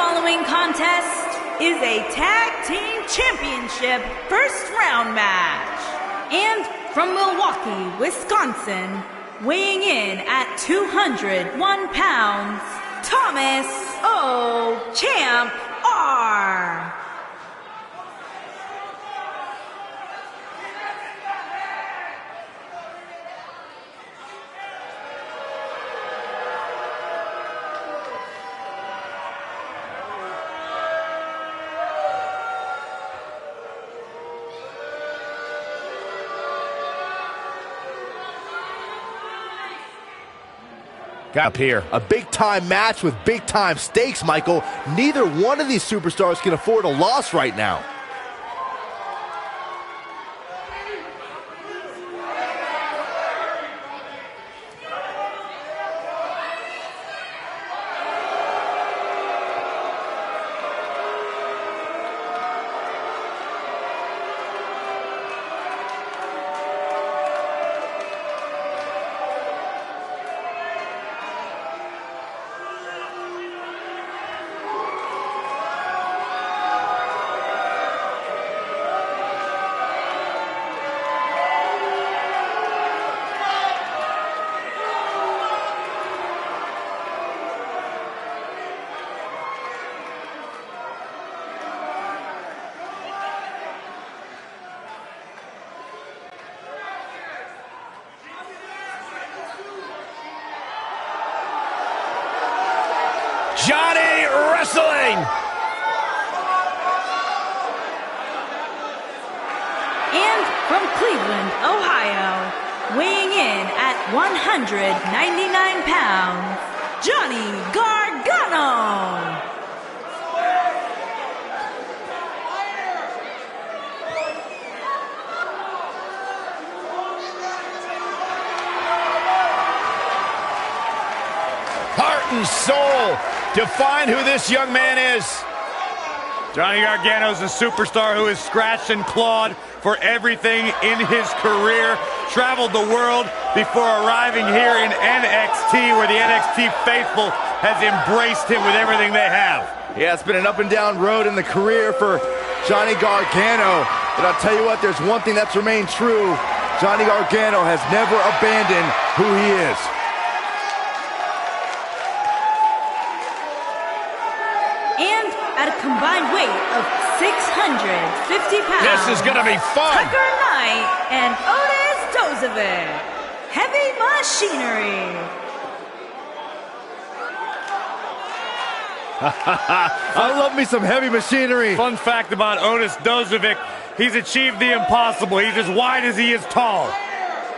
following contest is a tag team championship first round match. And from Milwaukee, Wisconsin, weighing in at 201 pounds, Thomas O. Champ R. Up here. A big-time match with big-time stakes, Michael. Neither one of these superstars can afford a loss right now. Johnny Wrestling! And from Cleveland, Ohio, weighing in at 199 pounds, Johnny Gargano! Heart and soul. Define who this young man is. Johnny Gargano is a superstar who has scratched and clawed for everything in his career. Traveled the world before arriving here in NXT, where the NXT faithful has embraced him with everything they have. Yeah, it's been an up and down road in the career for Johnny Gargano. But I'll tell you what, there's one thing that's remained true. Johnny Gargano has never abandoned who he is. And at a combined weight of 650 pounds, This is going to be fun. Tucker Knight and Otis Dozovic, Heavy Machinery. I love me some heavy machinery. Fun fact about Otis Dozovic, he's achieved the impossible. He's as wide as he is tall.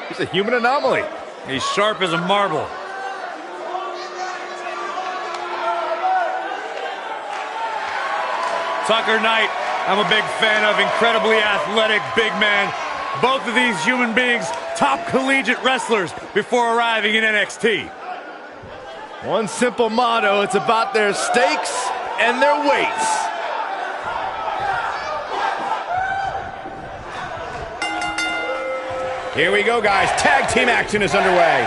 He's a human anomaly. He's sharp as a marble. Tucker Knight, I'm a big fan of. Incredibly athletic, big man. Both of these human beings, top collegiate wrestlers before arriving in NXT. One simple motto, it's about their stakes and their weights. Here we go, guys. Tag team action is underway.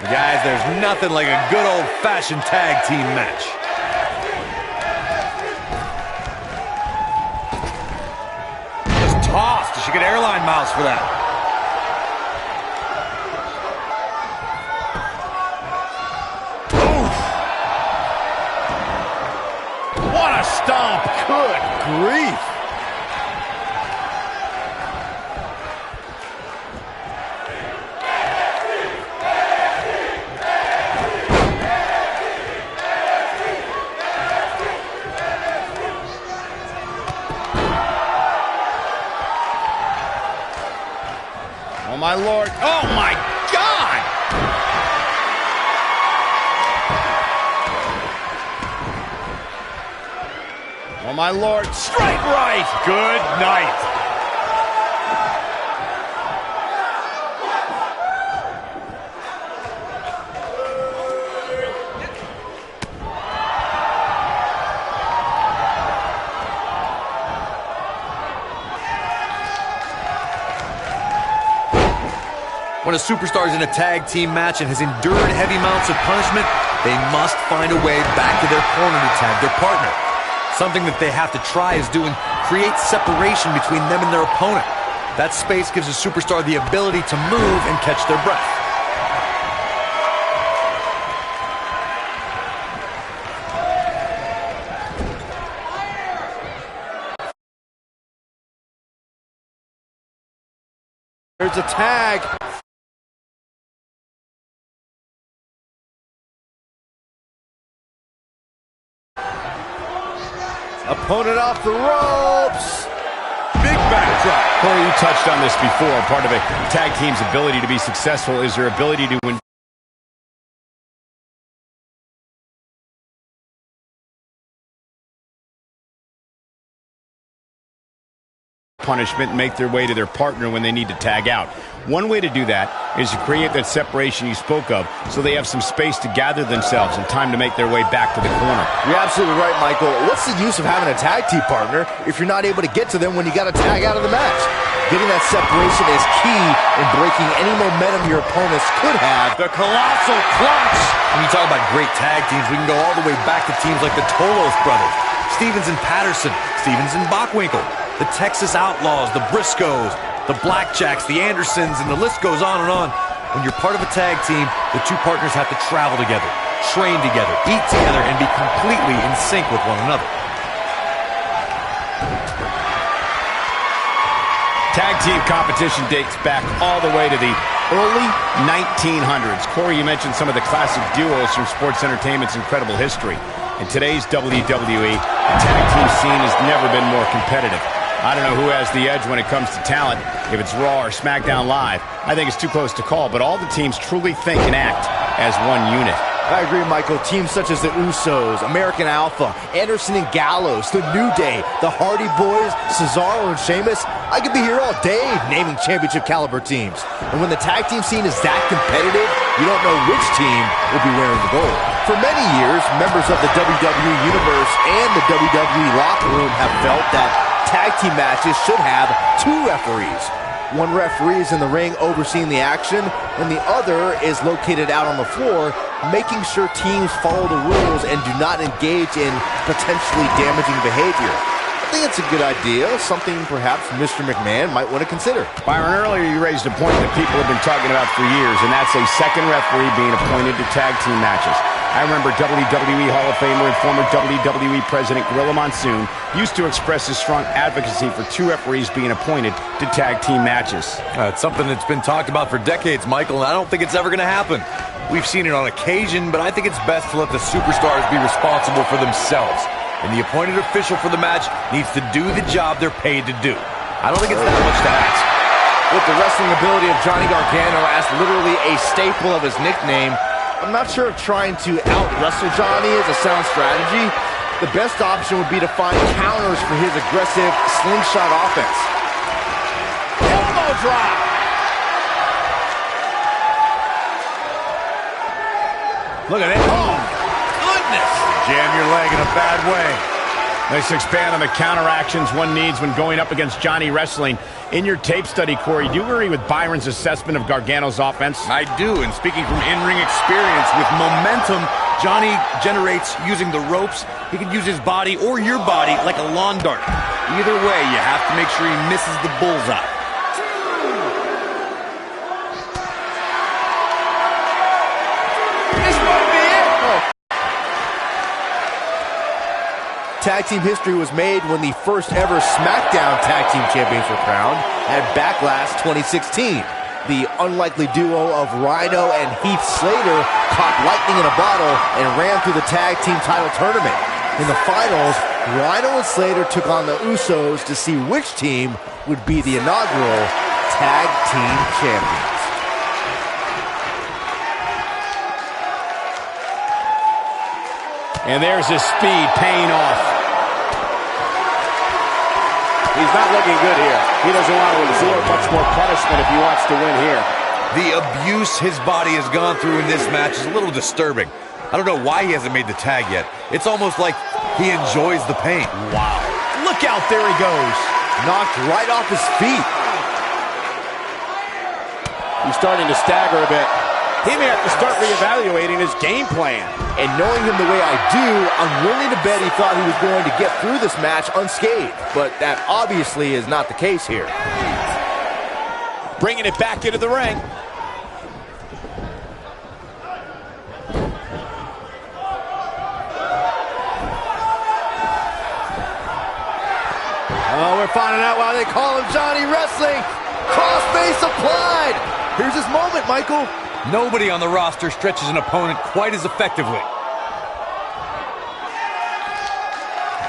Guys, there's nothing like a good old-fashioned tag team match. Tossed. She get airline miles for that. Oof. What a stomp. Good grief. Oh, my Lord. Oh, my God! Oh, my Lord. Straight right. Good night. When a superstar is in a tag team match and has endured heavy amounts of punishment, they must find a way back to their corner to tag their partner. Something that they have to try is create separation between them and their opponent. That space gives a superstar the ability to move and catch their breath. There's a tag. Opponent off the ropes. Big backdrop. Corey, you touched on this before. Part of a tag team's ability to be successful is their ability to win. Punishment and make their way to their partner when they need to tag out. One way to do that is to create that separation you spoke of so they have some space to gather themselves and time to make their way back to the corner. You're absolutely right, Michael. What's the use of having a tag team partner if you're not able to get to them when you got to tag out of the match? Getting that separation is key in breaking any momentum your opponents could have. The colossal clutch. When you talk about great tag teams, we can go all the way back to teams like the Todos brothers, Stevens and Patterson, Stevens and Bockwinkel, the Texas Outlaws, the Briscoes, the Blackjacks, the Andersons, and the list goes on and on. When you're part of a tag team, the two partners have to travel together, train together, eat together, and be completely in sync with one another. Tag team competition dates back all the way to the early 1900s. Corey, you mentioned some of the classic duos from sports entertainment's incredible history. In today's WWE, the tag team scene has never been more competitive. I don't know who has the edge when it comes to talent, if it's Raw or SmackDown Live. I think it's too close to call, but all the teams truly think and act as one unit. I agree, Michael. Teams such as the Usos, American Alpha, Anderson and Gallows, The New Day, the Hardy Boys, Cesaro and Sheamus. I could be here all day naming championship caliber teams. And when the tag team scene is that competitive, you don't know which team will be wearing the gold. For many years, members of the WWE Universe and the WWE locker room have felt that tag team matches should have two referees. One referee is in the ring overseeing the action, and the other is located out on the floor, making sure teams follow the rules and do not engage in potentially damaging behavior. I think it's a good idea, something perhaps Mr. McMahon might want to consider. Byron, earlier you raised a point that people have been talking about for years, and that's a second referee being appointed to tag team matches. I remember WWE Hall of Famer and former WWE President Gorilla Monsoon used to express his strong advocacy for two referees being appointed to tag team matches. It's something that's been talked about for decades, Michael, and I don't think it's ever going to happen. We've seen it on occasion, but I think it's best to let the superstars be responsible for themselves. And the appointed official for the match needs to do the job they're paid to do. I don't think it's that much to ask. With the wrestling ability of Johnny Gargano as literally a staple of his nickname, I'm not sure if trying to out-wrestle Johnny is a sound strategy. The best option would be to find counters for his aggressive slingshot offense. Elbow drop! Look at that. Oh, goodness! Jam your leg in a bad way. Let's expand on the counteractions one needs when going up against Johnny wrestling. In your tape study, Corey, do you agree with Byron's assessment of Gargano's offense? I do, and speaking from in-ring experience, with momentum Johnny generates using the ropes, he can use his body or your body like a lawn dart. Either way, you have to make sure he misses the bullseye. Tag team history was made when the first ever SmackDown Tag Team Champions were crowned at Backlash 2016. The unlikely duo of Rhino and Heath Slater caught lightning in a bottle and ran through the tag team title tournament. In the finals, Rhino and Slater took on the Usos to see which team would be the inaugural Tag Team Champions. And there's his speed paying off. He's not looking good here. He doesn't want to absorb much more punishment if he wants to win here. The abuse his body has gone through in this match is a little disturbing. I don't know why he hasn't made the tag yet. It's almost like he enjoys the pain. Wow. Look out, there he goes. Knocked right off his feet. He's starting to stagger a bit. He may have to start reevaluating his game plan. And knowing him the way I do, I'm willing to bet he thought he was going to get through this match unscathed. But that obviously is not the case here. Bringing it back into the ring. Oh, we're finding out why they call him Johnny Wrestling. Crossface applied. Here's his moment, Michael. Nobody on the roster stretches an opponent quite as effectively.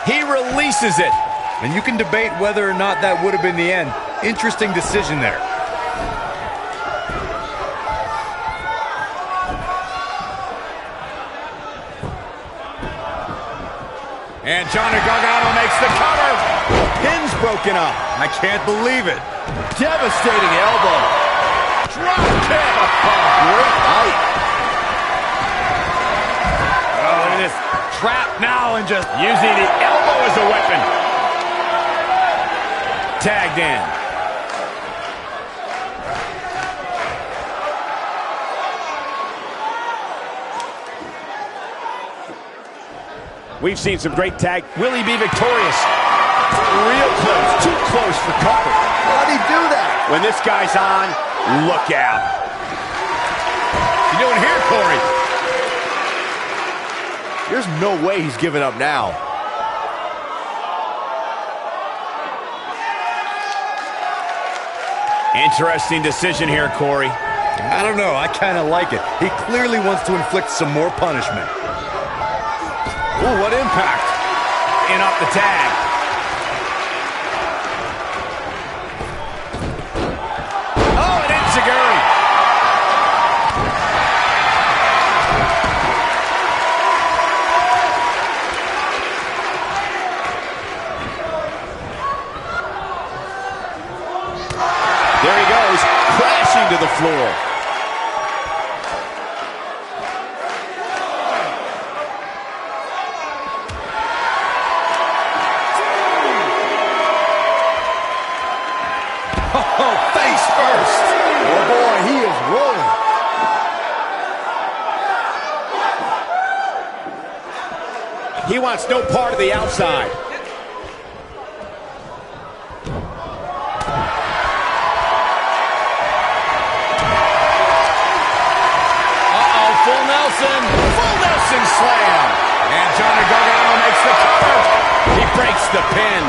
He releases it. And you can debate whether or not that would have been the end. Interesting decision there. And Johnny Gargano makes the cover. Pin's broken up. I can't believe it. Devastating elbow. Drop kick. Great height. Oh, look at this. Trap now and just using the elbow as a weapon. Tagged in. We've seen some great tag. Will he be victorious? Real close. Too close for cover. How'd he do that? When this guy's on, look out. You doing here, Corey? There's no way he's giving up now. Interesting decision here, Corey. I don't know. I kind of like it. He clearly wants to inflict some more punishment. Ooh, what impact. In off the tag. Oh, an enziguri. There he goes, crashing to the floor. Oh, face first. Oh, boy, he is rolling. He wants no part of the outside. Full Nelson. Full Nelson slam. And Johnny Gargano makes the cover. He breaks the pin.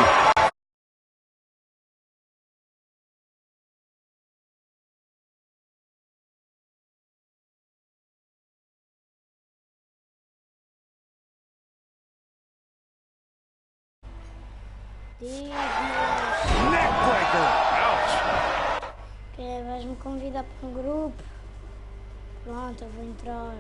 Neckbreaker. Ouch. Vais-me convidar para um grupo? Pronto, eu vou entrar.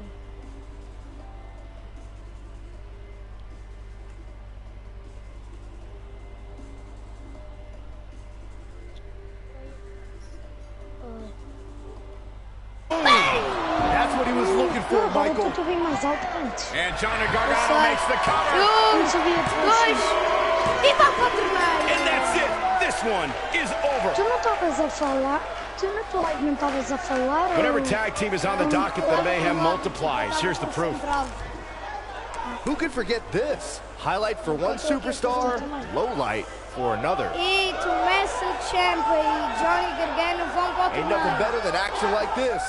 That's what he was looking for, Michael. Eu bem mais alto antes. And Johnny Gargano makes the cover. Não sabia depois. E vá para o torneio. And that's it. This one is over. Tu não estavas a falar? Tu na tua live não estavas a falar? Whenever tag team is on the docket, the mayhem multiplies. Here's the proof. Who could forget this? Highlight for one superstar, low light for another. E Tommaso Ciampa e Johnny Gargano vão para o Ain't nothing better than action like this.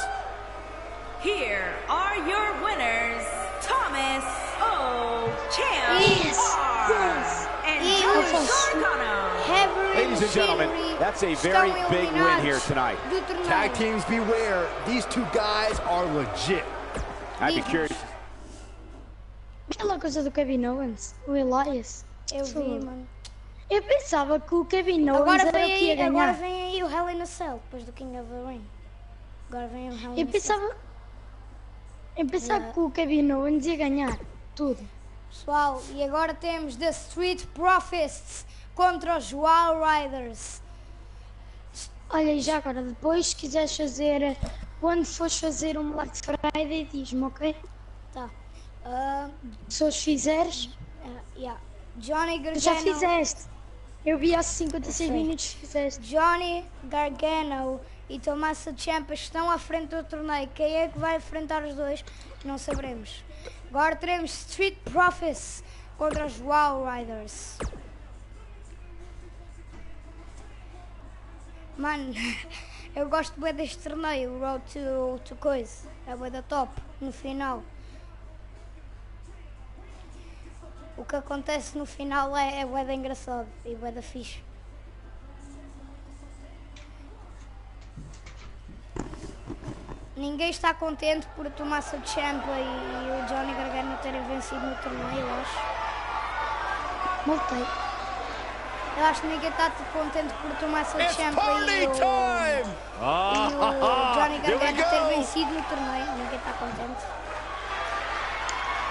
Here are your winners, Thomas O. Ciampa Yes. and E Johnny os Gargano. Ladies and gentlemen, that's a very big win here tonight. Tag teams beware. These two guys are legit. I'd be curious. Aquela coisa do Kevin Owens, o Elias. Eu vi, mano. Eu pensava que o Kevin Owens Agora era o que ia vem, ganhar. agora vem aí o Hell in a Cell, depois do King of the Ring. Agora vem o Hell in Eu a Cell. pensava que o Kevin Owens ia ganhar tudo. Pessoal, e agora temos The Street Profits contra os Wild Riders. Olha, e já agora, depois se quiseres fazer, quando fores fazer um Black Friday, diz-me, ok? Tá. Se os fizeres, Yeah. Johnny tu Gargano. já fizeste. Eu vi há 56 minutos que fizeste. Johnny Gargano e Tommaso Ciampa estão à frente do torneio. Quem é que vai enfrentar os dois? Não saberemos. Agora teremos Street Profits contra os Wild Riders. Mano, eu gosto bem deste torneio, o Road to coisa. É bem da top, no final. O que acontece no final é bué da engraçado e bué da fixe. Ninguém está contente por Tommaso Ciampa e o Johnny Gargano terem vencido no torneio, eu acho. Voltei. Eu acho que ninguém está contente por Tommaso Ciampa e o Johnny Gargano ter vencido no torneio. Ninguém está contente.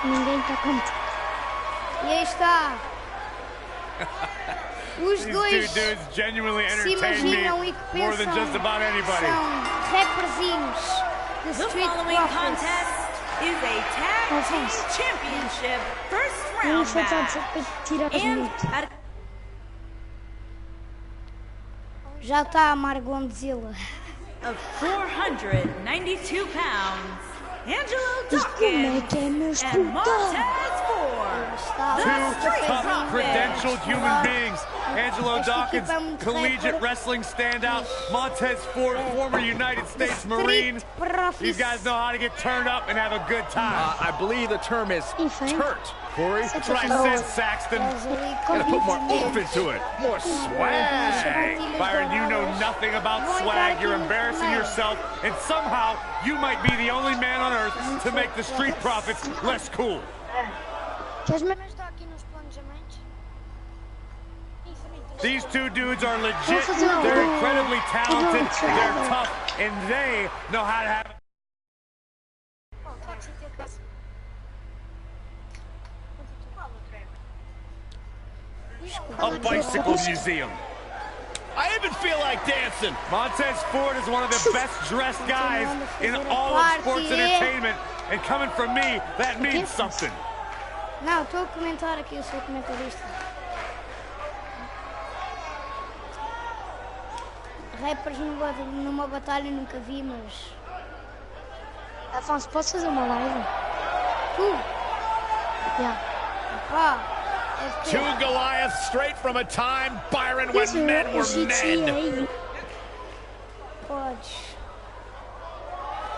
Ninguém está contente. E aí está. Os These dois two dudes genuinely se entertain me imaginam e que more than just pensam about anybody. são rapperzinhos de The Street following Profits. contest is a tag team championship first round Vamos tentar match. tirar as And minutos. at Já está a Margondzilla. of 492 pounds, Angelo Isto como é Dawkins que é, meus and putos? Montez Ford. Está The Two Street tough, Profits. credentialed human beings. Angelo Esta Dawkins, equipa é muito collegiate recorde. wrestling standout. Montez Ford, former United States Marine. Street Profits. These guys know how to get turned up and have a good time. I believe the term is Enfim. turt, Corey. That's what I said, Saxton. Eles ali Gotta put more convictos oomph into it. More swag. Byron, you know nothing about swag. You're embarrassing yourself, and somehow you might be the only man on earth to make the Street Profits less cool. Queres me ajudar aqui nos planejamentos? These two dudes are legit. They're incredibly talented. They're tough, and they know how to have. A bicycle museum. I even feel like dancing. Montez Ford is one of the best dressed guys in all of sports entertainment, and coming from me, that means something. Não, estou a comentar aqui, eu sou comentarista. Rappers numa batalha nunca vi, mas... Afonso, posso fazer uma live? Tu, Já. pá, deve ter. Two Goliaths straight from a time, Byron, when men were men. Podes.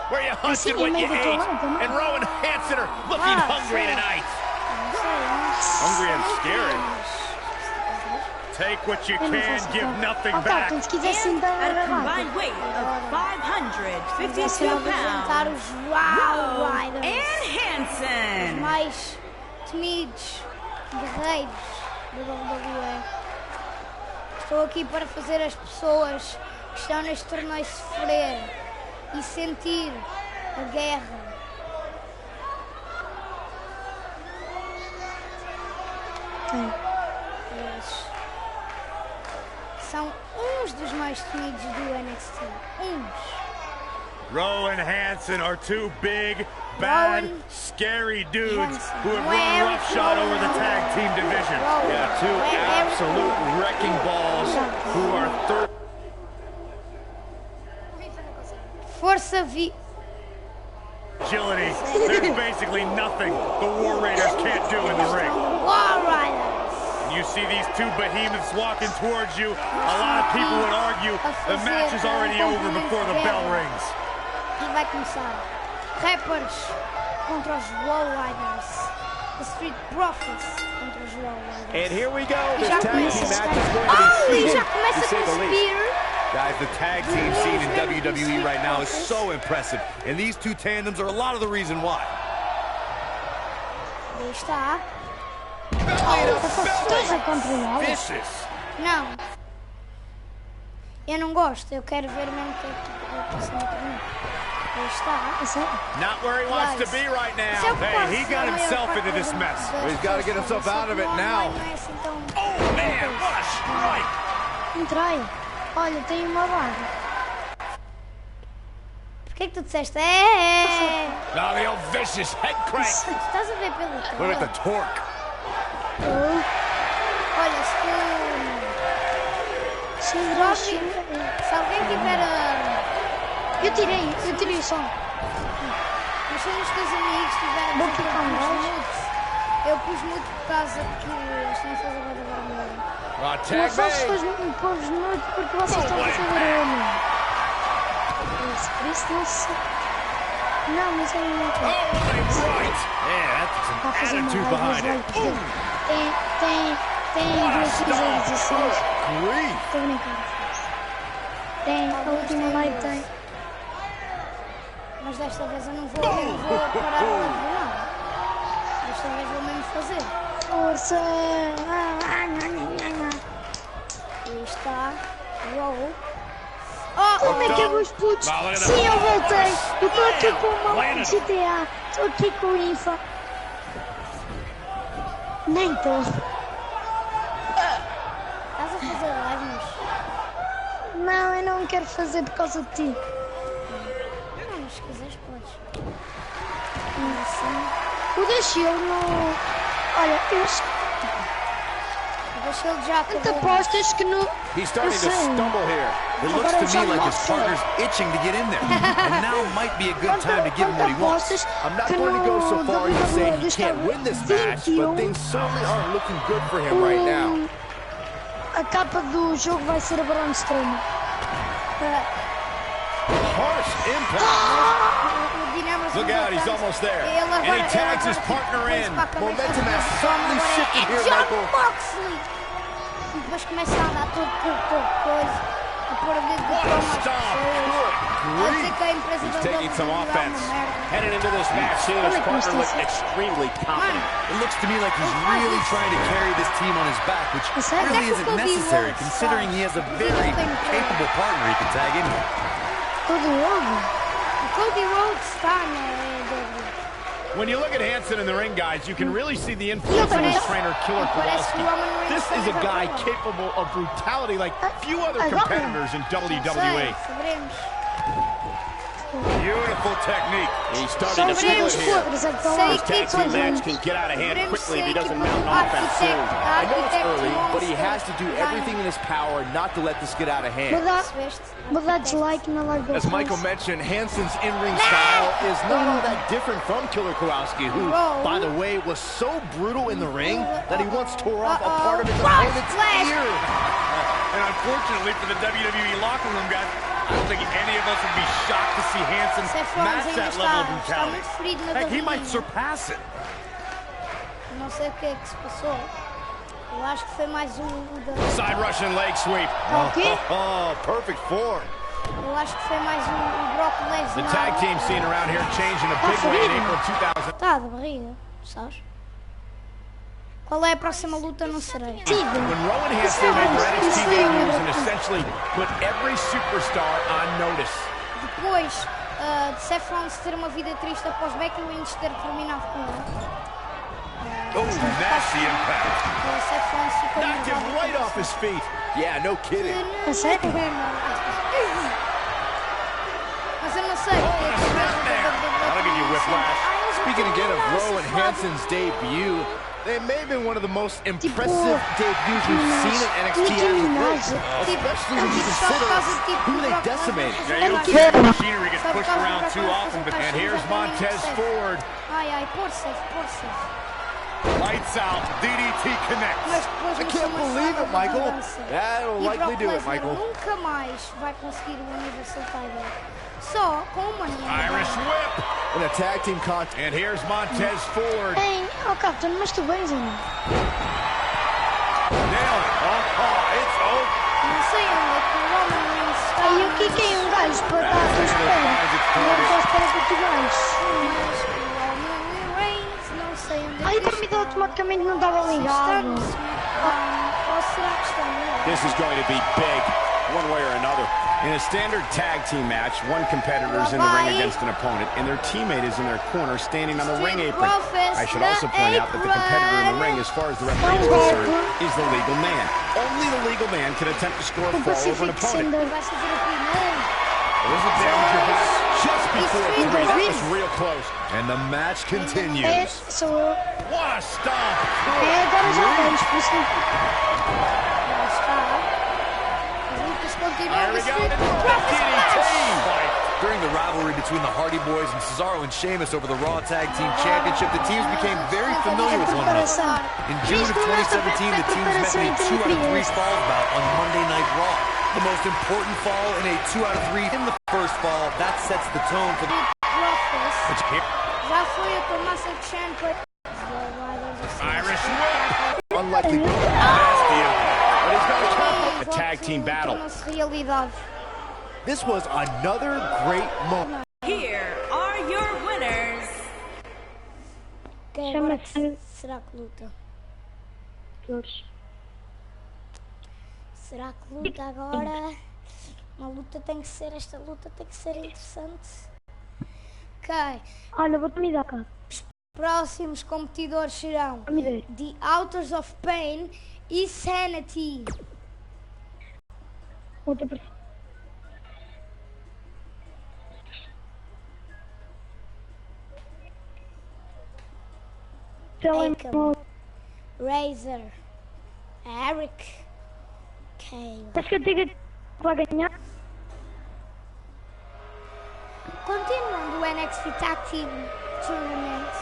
Where you hunted Sim, what you mas eu tô ate. lá, tô lá. And Rowan Hansen are looking hungry sim. tonight. Não sei, Hungry and não scary. mas- Take what you Eu não can, faço give nada. nothing Ó, back. Captain, se quiser And sentar at a na combined vaca. weight of Vai 552 ser apresentar pounds, os Wild Rowe Riders. and Hansen. Mais temidos guerreiros da WWE. Estou aqui para fazer as pessoas que estão neste torneio sofrer e sentir a guerra. Eles são uns dos mais temidos do NXT. Rowe and Hansen are two big, bad, Rowan scary dudes Hansen. who have Where run roughshod over the tag team division. Yeah, two absolute wrecking balls who are third. Força vi... Agility, there's basically nothing the War Raiders can't do in the ring. War Riders. You see these two behemoths walking towards you. A lot of people would argue the match is already over before the bell rings. E vai começar. Rappers contra os Wild Riders. The Street Profits contra os Wild Riders. And here we go. This Já tag começa team a match is estar... going to be Oh, e heated, já to começa say com the o least. Spear. Guys, the tag team scene in WWE right now is so impressive, and these two tandems are a lot of the reason why. Aí está. Estás a controlar? Vicious. Não. Eu não gosto. Eu quero ver mesmo o que é que passa no torneio. Aí está. É sério? Not where he wants to be right Se eu now. Hey, he got himself into this mess. Well, he's gotta get himself out of it now. Oh, man, what a strike. Entrei. Olha, tem uma barra. Por que tu disseste? É. Now the old vicious head crank. Estás a ver pelo Look at the torque. Olha, se tu... Se alguém tiver Eu tirei o som. Mas se os teus amigos tiverem Vou ficar um gajo. eu pus muito por causa que eles estão a fazer barulho. Oh, Eu tag faço made. os povos muito porque vocês estão a fazer barulho. Por isso não se... Não, mas é uma coisa. Oh, right. Yeah, Está a that's fazer an uma attitude raiva behind it. aos likes. Tem 216. Grief. Estou a brincar. Tem, a última live tem. Mas desta vez eu não vou parar de não. Desta vez vou mesmo fazer. Força! E está. Roll. Como é que é, meus putos? Now, look at the Sim, eu ball. voltei. Eu estou aqui com uma Landed. GTA. Estou aqui com o IFA. Nem estou. Estás a fazer live, mas... Não, eu não quero fazer por causa de ti. Não, mas se quiseres podes. O da Shield não... Olha, eu Deixa ele já te acabou. apostas que no... He's starting Eu to sei. stumble here. It looks to me like his partner's itching to get in there. And now might be a good time to give him what he wants. I'm not going to go so far as to say he can't win this match, but things certainly aren't looking good for him right now. A capa do jogo vai ser a Barão Extremo. Harsh impact. O Dinamo Look out, he's almost there. And he tags his partner in. Momentum has certainly shifted here, John Michael. Moxley! E depois começa a andar todo coisa. A pôr o dedo de What a pão às stop. pessoas. Good A dizer que a empresa He's dele taking some é uma offense. merda. Headed into this match, seeing his partner look extremely confident. It looks to me like he's really trying to carry this team on his back, which really isn't necessary considering he has a very capable partner he can tag in with. Todo logo. O Cody Rhodes está na WWE. When you look at Hansen in the ring, guys, you can really see the influence of his trainer, Killer Kowalski. This is a guy capable of brutality like few other competitors in WWE. Saberemos. Beautiful technique. He's starting to São feel it os here. podres a Sei falar. This tag team match can get out of hand quickly if he doesn't mount an offense soon. I know it's early, but he has to do everything in his power not to let this get out of hand. Vou dar dislike na live do As Michael mentioned, Hansen's in-ring style is not all that different from Killer Kowalski, who, by the way, was so brutal in the ring that he once tore off a part of his opponent's ear. And unfortunately for the WWE locker room, guys, I don't think any of us would be shocked to see Hansen match that level of brutality. Heck, he might surpass it. Não sei o que é que se passou. Eu acho que foi mais o da... Side Russian leg sweep. O quê? Oh, perfect form. Eu acho que foi mais o Brock The Lesnar. tag team scene around here changed in a big way in April 2000. Tá, de barriga, sabes? Qual é a próxima luta? Não serei. When Rowan Hansen made their NXT debuts and essentially put every superstar on notice. Depois de Seth Rollins ter uma vida triste após Becky Lynch ter terminado com ele. Oh, nasty impact. Seth Rollins ficou Knocked him nervoso. right off his feet. Yeah, no kidding. A sério? Mas eu não sei. Oh, and a snapmare. That'll give you whiplash. Speaking again of Rowan Hansen's debut, they may have been one of the most impressive debuts we've seen in NXT as a group, especially when you consider who they decimated. Yeah, you don't see that machinery get pushed around too often, but And here's Montez Ford. Ai, por Seth. lights out, DDT connects. Mas depois I não can't chama-se believe it, nada de Michael. dança. That'll E likely Brock do it, Lesnar Michael. nunca mais vai conseguir o Universal Title. Só com o Money in the Irish Bank. whip. In a tag team contest. And here's Montez Ford. Ei, Captain, mas tu vens ou não? Nailed it. Oh, it's over. Não sei onde é que o Roman Reigns está. Aí eu quiquei um gajo para dar a tua espera. E eu estou à espera que tu vais. Mas o Roman Reigns, não sei onde é Aí que o dormidor automaticamente não estava está ligado. no SmackDown. Ou será que está no This is going to be big, one way or another. In a standard tag team match, one competitor is in the ring against an opponent, and their teammate is in their corner standing on the ring apron. I should also point out that the competitor in the ring, as far as the referee is concerned, is the legal man. Only the legal man can attempt to score a O fall over an Pacific opponent. Cinder. vai fazer o primeiro. There's a damager back just before It's 3. That Reed. was real close. And the match É, continues. sou eu. What a stomp! É, agora já vens, por isso não... Já está. As lutas continuam. There we go. Prophet DDT. Smash. During the rivalry between the Hardy Boys and Cesaro and Sheamus over the Raw Tag Team Championship, the teams became very familiar with one another. In June of 2017, the teams met in a 2 out of 3 falls bout on Monday Night Raw. The most important fall in a 2 out of 3 in the first fall, that sets the tone for the... Já foi a Tomasa Champa. Irish whip. Unlikely. A tag team battle. This was another great moment. Here are your winners. Será que luta? Será que luta agora? Uma luta tem que ser, esta luta tem que ser interessante. Ok. Olha, vou-te me dar cá. Próximos competidores serão The Authors of Pain e Sanity. Outra pessoa. Akam, Razor, Eric, Kale. Acho que eu digo que vai ganhar. Continuando o NXT Tag Team Tournament.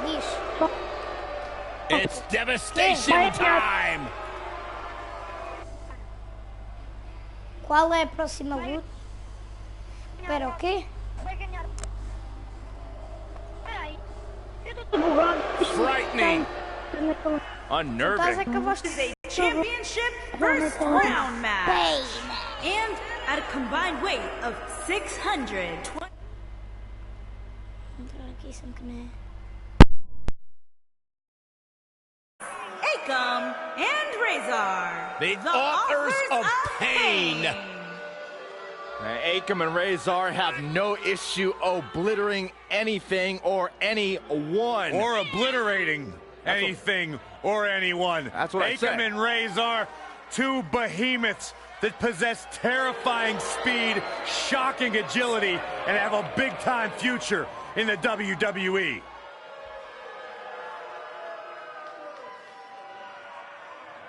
Diz. It's devastation time. Qual é a próxima luta? Espera, o quê? Vai ganhar. Peraí. Eu estou bugado. Frightening. Estás Unnerving. acabaste This is a championship versus crown match. And at a combined weight of 620. entrar aqui sem que não Akam and Razor. The authors of pain. Akam and Razor have no issue obliterating anything or anyone. Or obliterating anything or anyone. That's what I said. Akam and Razor, two behemoths that possess terrifying speed, shocking agility, and have a big-time future in the WWE.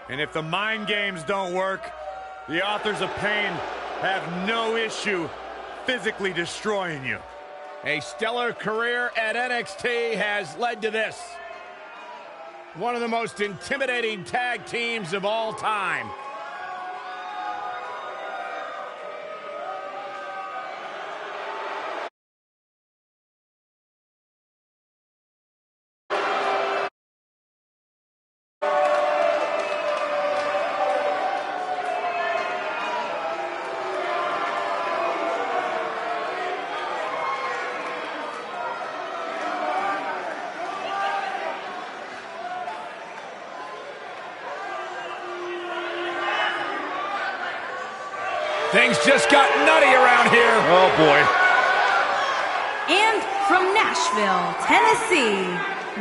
And if the mind games don't work, the authors of pain have no issue physically destroying you. A stellar career at NXT has led to this. One of the most intimidating tag teams of all time. Things just got nutty around here. Oh, boy. And from Nashville, Tennessee,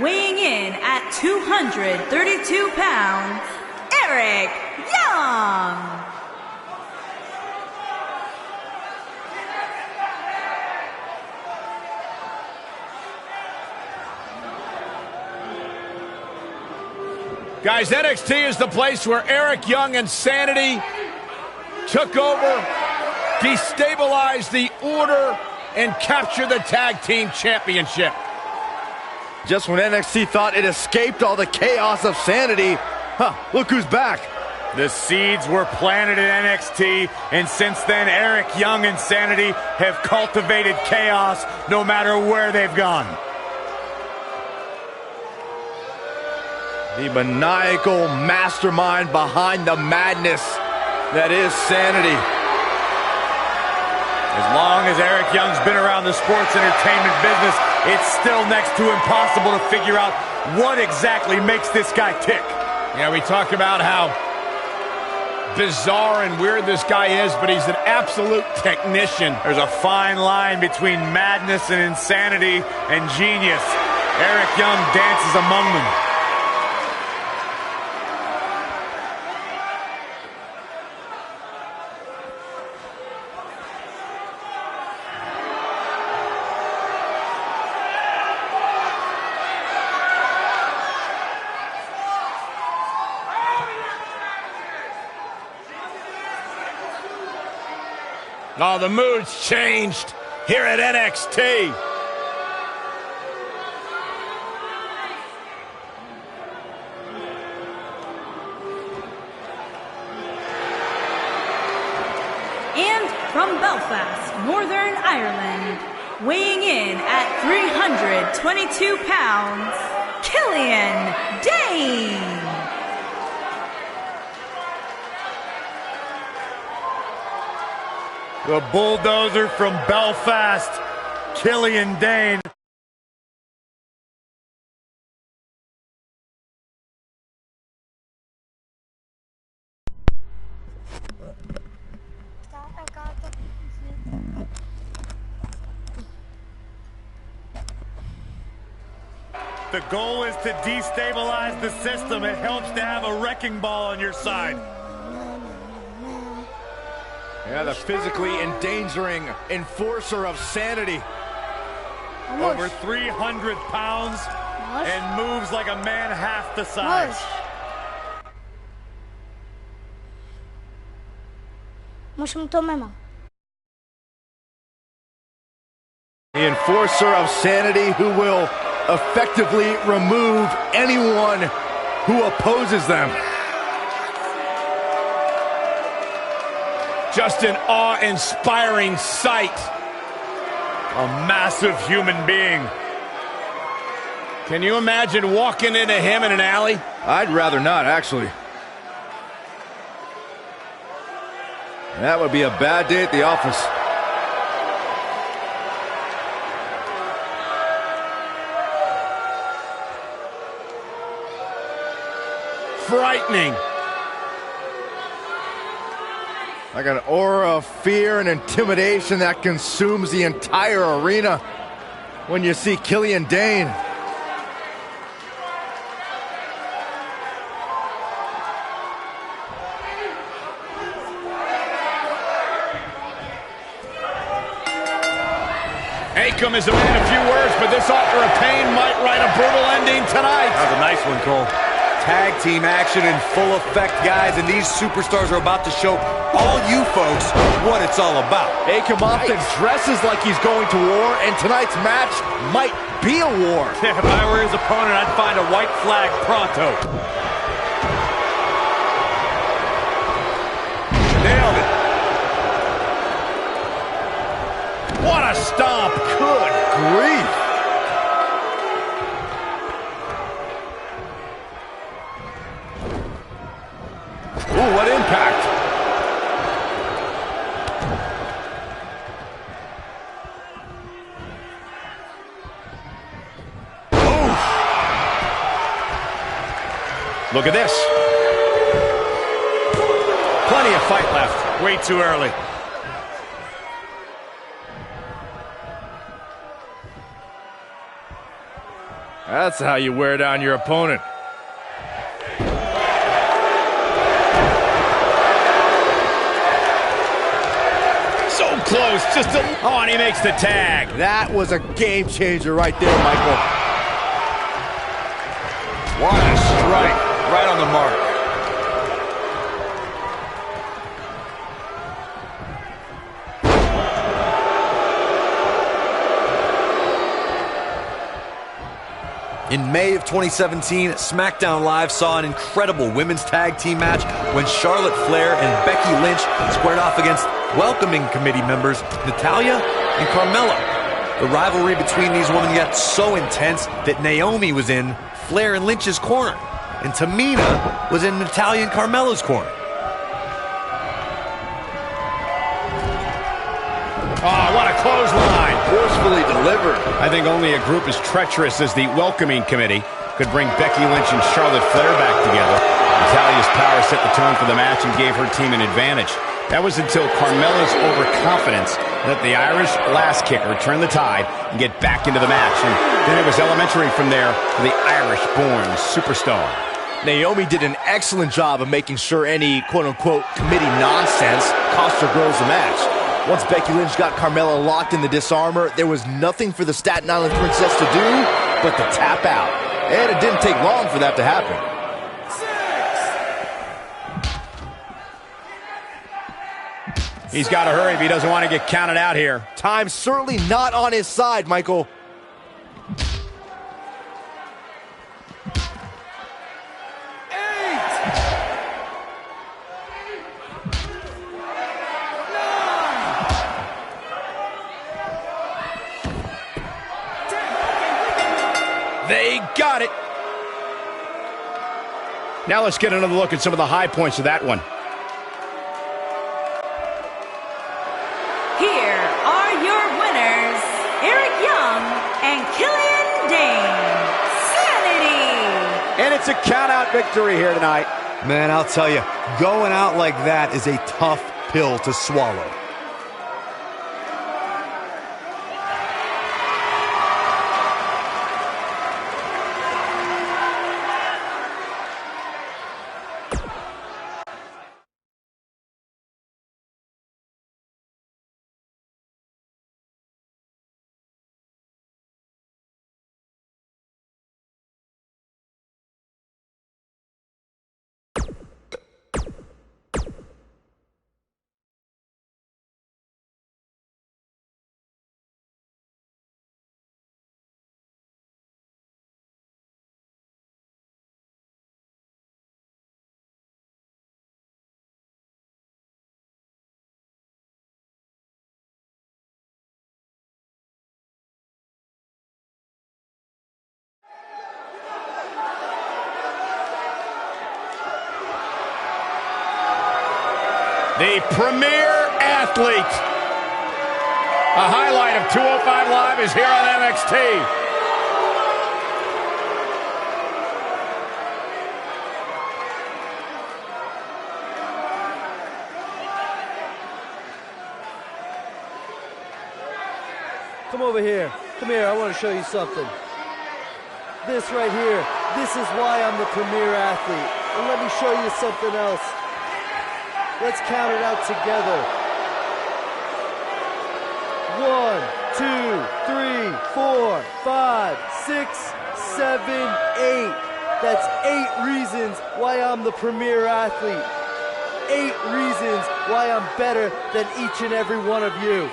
weighing in at 232 pounds, Eric Young. Guys, NXT is the place where Eric Young and Sanity took over, destabilized the order, and captured the tag team championship. Just when NXT thought it escaped all the chaos of Sanity, look who's back. The seeds were planted in NXT, and since then, Eric Young and Sanity have cultivated chaos no matter where they've gone. The maniacal mastermind behind the madness that is Sanity. As long as Eric Young's been around the sports entertainment business, it's still next to impossible to figure out what exactly makes this guy tick. Yeah, we talk about how bizarre and weird this guy is, but he's an absolute technician. There's a fine line between madness and insanity and genius. Eric Young dances among them. Oh, the mood's changed here at NXT. And from Belfast, Northern Ireland, weighing in at 322 pounds, Killian Dane. The bulldozer from Belfast, Killian Dane. The goal is to destabilize the system. It helps to have a wrecking ball on your side. Yeah, the physically endangering enforcer of sanity. Over 300 pounds and moves like a man half the size. The enforcer of sanity who will effectively remove anyone who opposes them. Just an awe-inspiring sight. A massive human being. Can you imagine walking into him in an alley? I'd rather not, actually. That would be a bad day at the office. Frightening. Like an aura of fear and intimidation that consumes the entire arena when you see Killian Dane. Akam is a man of few words, but this author of pain might write a brutal ending tonight. That was a nice one, Cole. Tag team action in full effect, guys, and these superstars are about to show all you folks what it's all about. Akam often dresses like he's going to war, and tonight's match might be a war. If I were his opponent, I'd find a white flag pronto. Nailed it. What a stomp. Good grief. Ooh, what impact. Ooh. Look at this. Plenty of fight left. Way too early. That's how you wear down your opponent. Close, just a... Oh, and he makes the tag. That was a game changer right there, Michael. What a strike. Right on the mark. In May of 2017, SmackDown Live saw an incredible women's tag team match when Charlotte Flair and Becky Lynch squared off against welcoming committee members Natalya and Carmella. The rivalry between these women got so intense that Naomi was in Flair and Lynch's corner, and Tamina was in Natalya and Carmella's corner. Oh, what a clothesline. Forcefully delivered. I think only a group as treacherous as the welcoming committee could bring Becky Lynch and Charlotte Flair back together. Natalya's power set the tone for the match and gave her team an advantage. That was until Carmella's overconfidence let the Irish lass kicker turn the tide and get back into the match. And then it was elementary from there for the Irish-born superstar. Naomi did an excellent job of making sure any quote-unquote committee nonsense cost her girls the match. Once Becky Lynch got Carmella locked in the disarmor, there was nothing for the Staten Island Princess to do but to tap out. And it didn't take long for that to happen. He's got to hurry if he doesn't want to get counted out here. Time's certainly not on his side, Michael. They got it. Now let's get another look at some of the high points of that one. Here are your winners, Eric Young and Killian Dane. Sanity! And it's a count-out victory here tonight. Man, I'll tell you, going out like that is a tough pill to swallow. The premier athlete. A highlight of 205 Live is here on NXT. Come over here. Come here, I want to show you something. This right here, this is why I'm the premier athlete. And let me show you something else. Let's count it out together. 1, 2, 3, 4, 5, 6, 7, 8. That's 8 reasons why I'm the premier athlete. 8 reasons why I'm better than each and every one of you.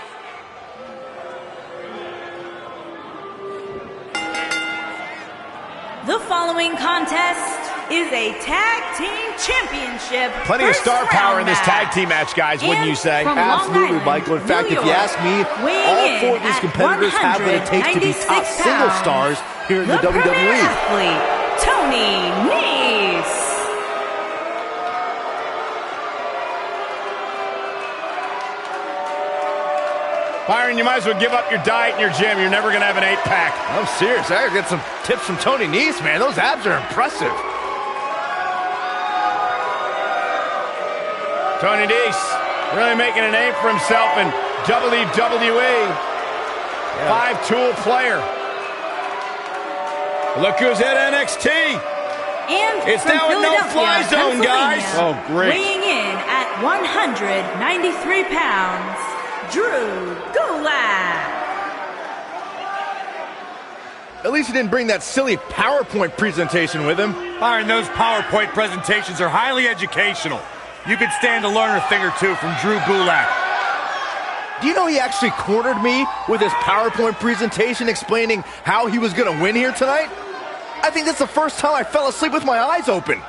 The following contest is a tag team championship. Plenty of star power in this tag team match, guys, wouldn't you say? Absolutely, Michael. In fact, if you ask me, all 4 of these competitors have what it takes to be top single stars here in the WWE. Athlete, Tony Nese. Byron, you might as well give up your diet and your gym. You're never going to have an 8-pack. I'm serious. I gotta get some tips from Tony Nese, man. Those abs are impressive. Tony Nese really making a name for himself in WWE. 5-tool player. Look who's at NXT. And it's from now a no-fly zone, guys. Oh, great. Weighing in at 193 pounds, Drew Gulak. At least he didn't bring that silly PowerPoint presentation with him. Byron, those PowerPoint presentations are highly educational. You could stand to learn a thing or two from Drew Gulak. Do you know he actually cornered me with his PowerPoint presentation explaining how he was going to win here tonight? I think that's the first time I fell asleep with my eyes open.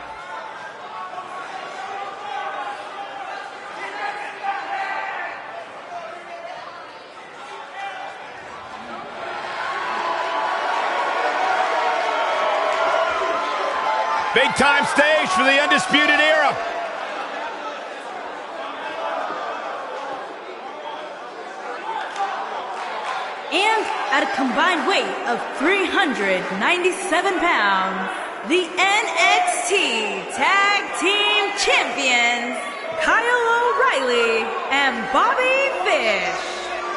Big time stage for the Undisputed Era. And at a combined weight of 397 pounds, the NXT Tag Team Champions, Kyle O'Reilly and Bobby Fish.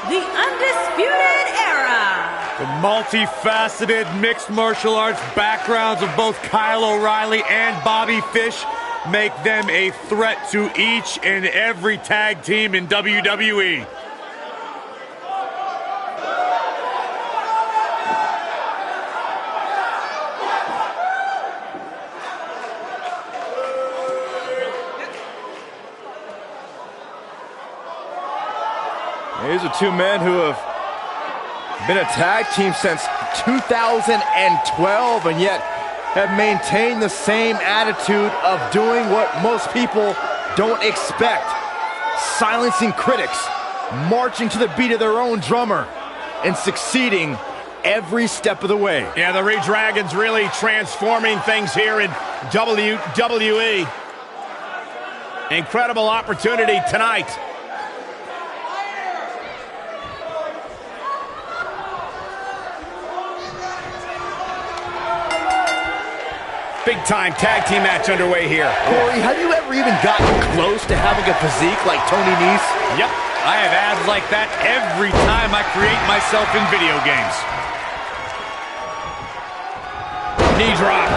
The Undisputed Era. The multifaceted mixed martial arts backgrounds of both Kyle O'Reilly and Bobby Fish make them a threat to each and every tag team in WWE. These are two men who have been a tag team since 2012 and yet have maintained the same attitude of doing what most people don't expect. Silencing critics, marching to the beat of their own drummer, and succeeding every step of the way. Yeah, the Re-Dragons really transforming things here in WWE. Incredible opportunity tonight. Big-time tag team match underway here. Corey, have you ever even gotten close to having a physique like Tony Nese? Yep, I have abs like that every time I create myself in video games. Knee drop.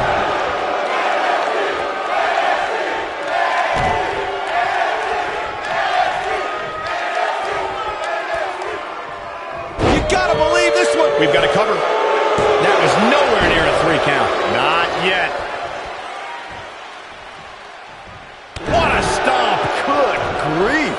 You gotta believe this one. We've got a cover. That was nowhere near a 3 count. Not yet. What a stomp. Good grief.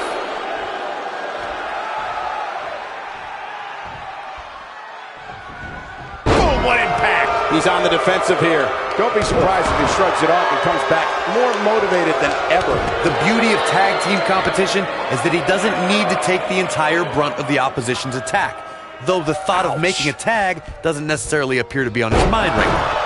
Boom, what impact. He's on the defensive here. Don't be surprised if he shrugs it off and comes back more motivated than ever. The beauty of tag team competition is that he doesn't need to take the entire brunt of the opposition's attack, though the thought of making a tag doesn't necessarily appear to be on his mind right now.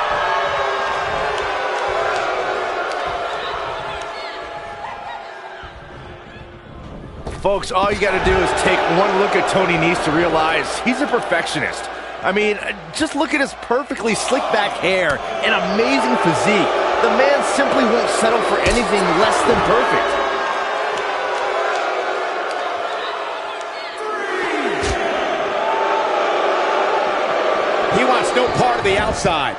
Folks, all you gotta do is take one look at Tony Nese to realize he's a perfectionist. I mean, just look at his perfectly slicked back hair and amazing physique. The man simply won't settle for anything less than perfect. He wants no part of the outside.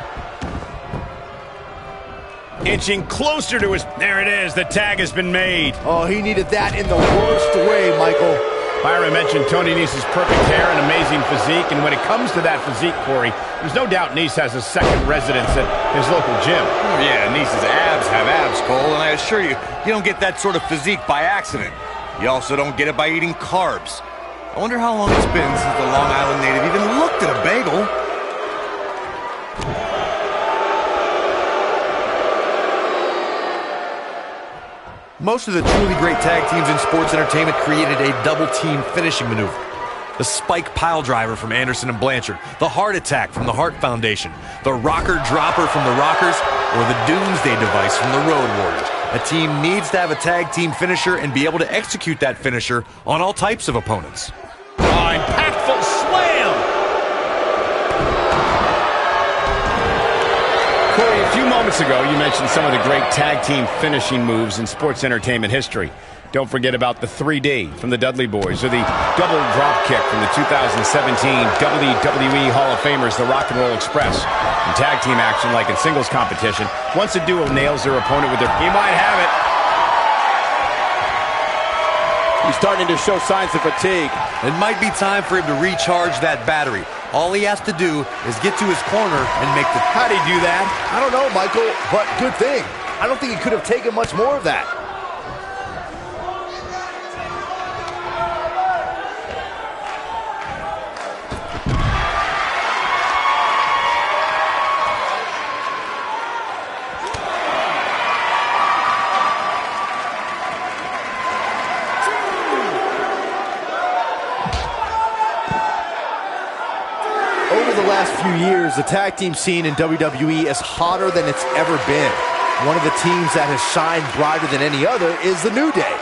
Inching closer to his... There it is. The tag has been made. Oh, he needed that in the worst way, Michael. Byron mentioned Tony Nese's perfect hair and amazing physique, and when it comes to that physique, Corey, there's no doubt Nese has a second residence at his local gym. Oh, yeah, Nese's abs have abs, Cole, and I assure you, you don't get that sort of physique by accident. You also don't get it by eating carbs. I wonder how long it's been since the Long Island native even looked at a bagel. Most of the truly great tag teams in sports entertainment created a double-team finishing maneuver. The spike pile driver from Anderson and Blanchard, the heart attack from the Hart Foundation, the rocker dropper from the Rockers, or the doomsday device from the Road Warriors. A team needs to have a tag team finisher and be able to execute that finisher on all types of opponents. Oh, impactful slam! Corey, a few moments ago, you mentioned some of the great tag team finishing moves in sports entertainment history. Don't forget about the 3D from the Dudley Boys, or the double drop kick from the 2017 WWE Hall of Famers, the Rock and Roll Express. In tag team action, like in singles competition, once a duo nails their opponent with their... He might have it. He's starting to show signs of fatigue. It might be time for him to recharge that battery. All he has to do is get to his corner and make the... How'd he do that? I don't know, Michael, but good thing. I don't think he could have taken much more of that. Over the last few years, the tag team scene in WWE is hotter than it's ever been. One of the teams that has shined brighter than any other is the New Day.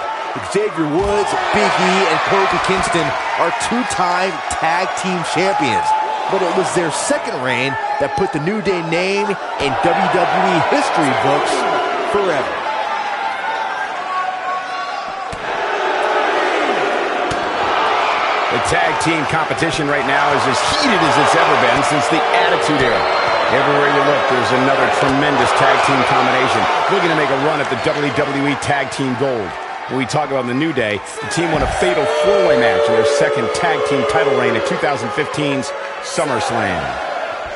Xavier Woods, Big E, and Kofi Kingston are two-time tag team champions. But it was their second reign that put the New Day name in WWE history books forever. The tag team competition right now is as heated as it's ever been since the Attitude Era. Everywhere you look, there's another tremendous tag team combination looking to make a run at the WWE Tag Team Gold. When we talk about the New Day, the team won a fatal four-way match in their second tag team title reign at 2015's SummerSlam.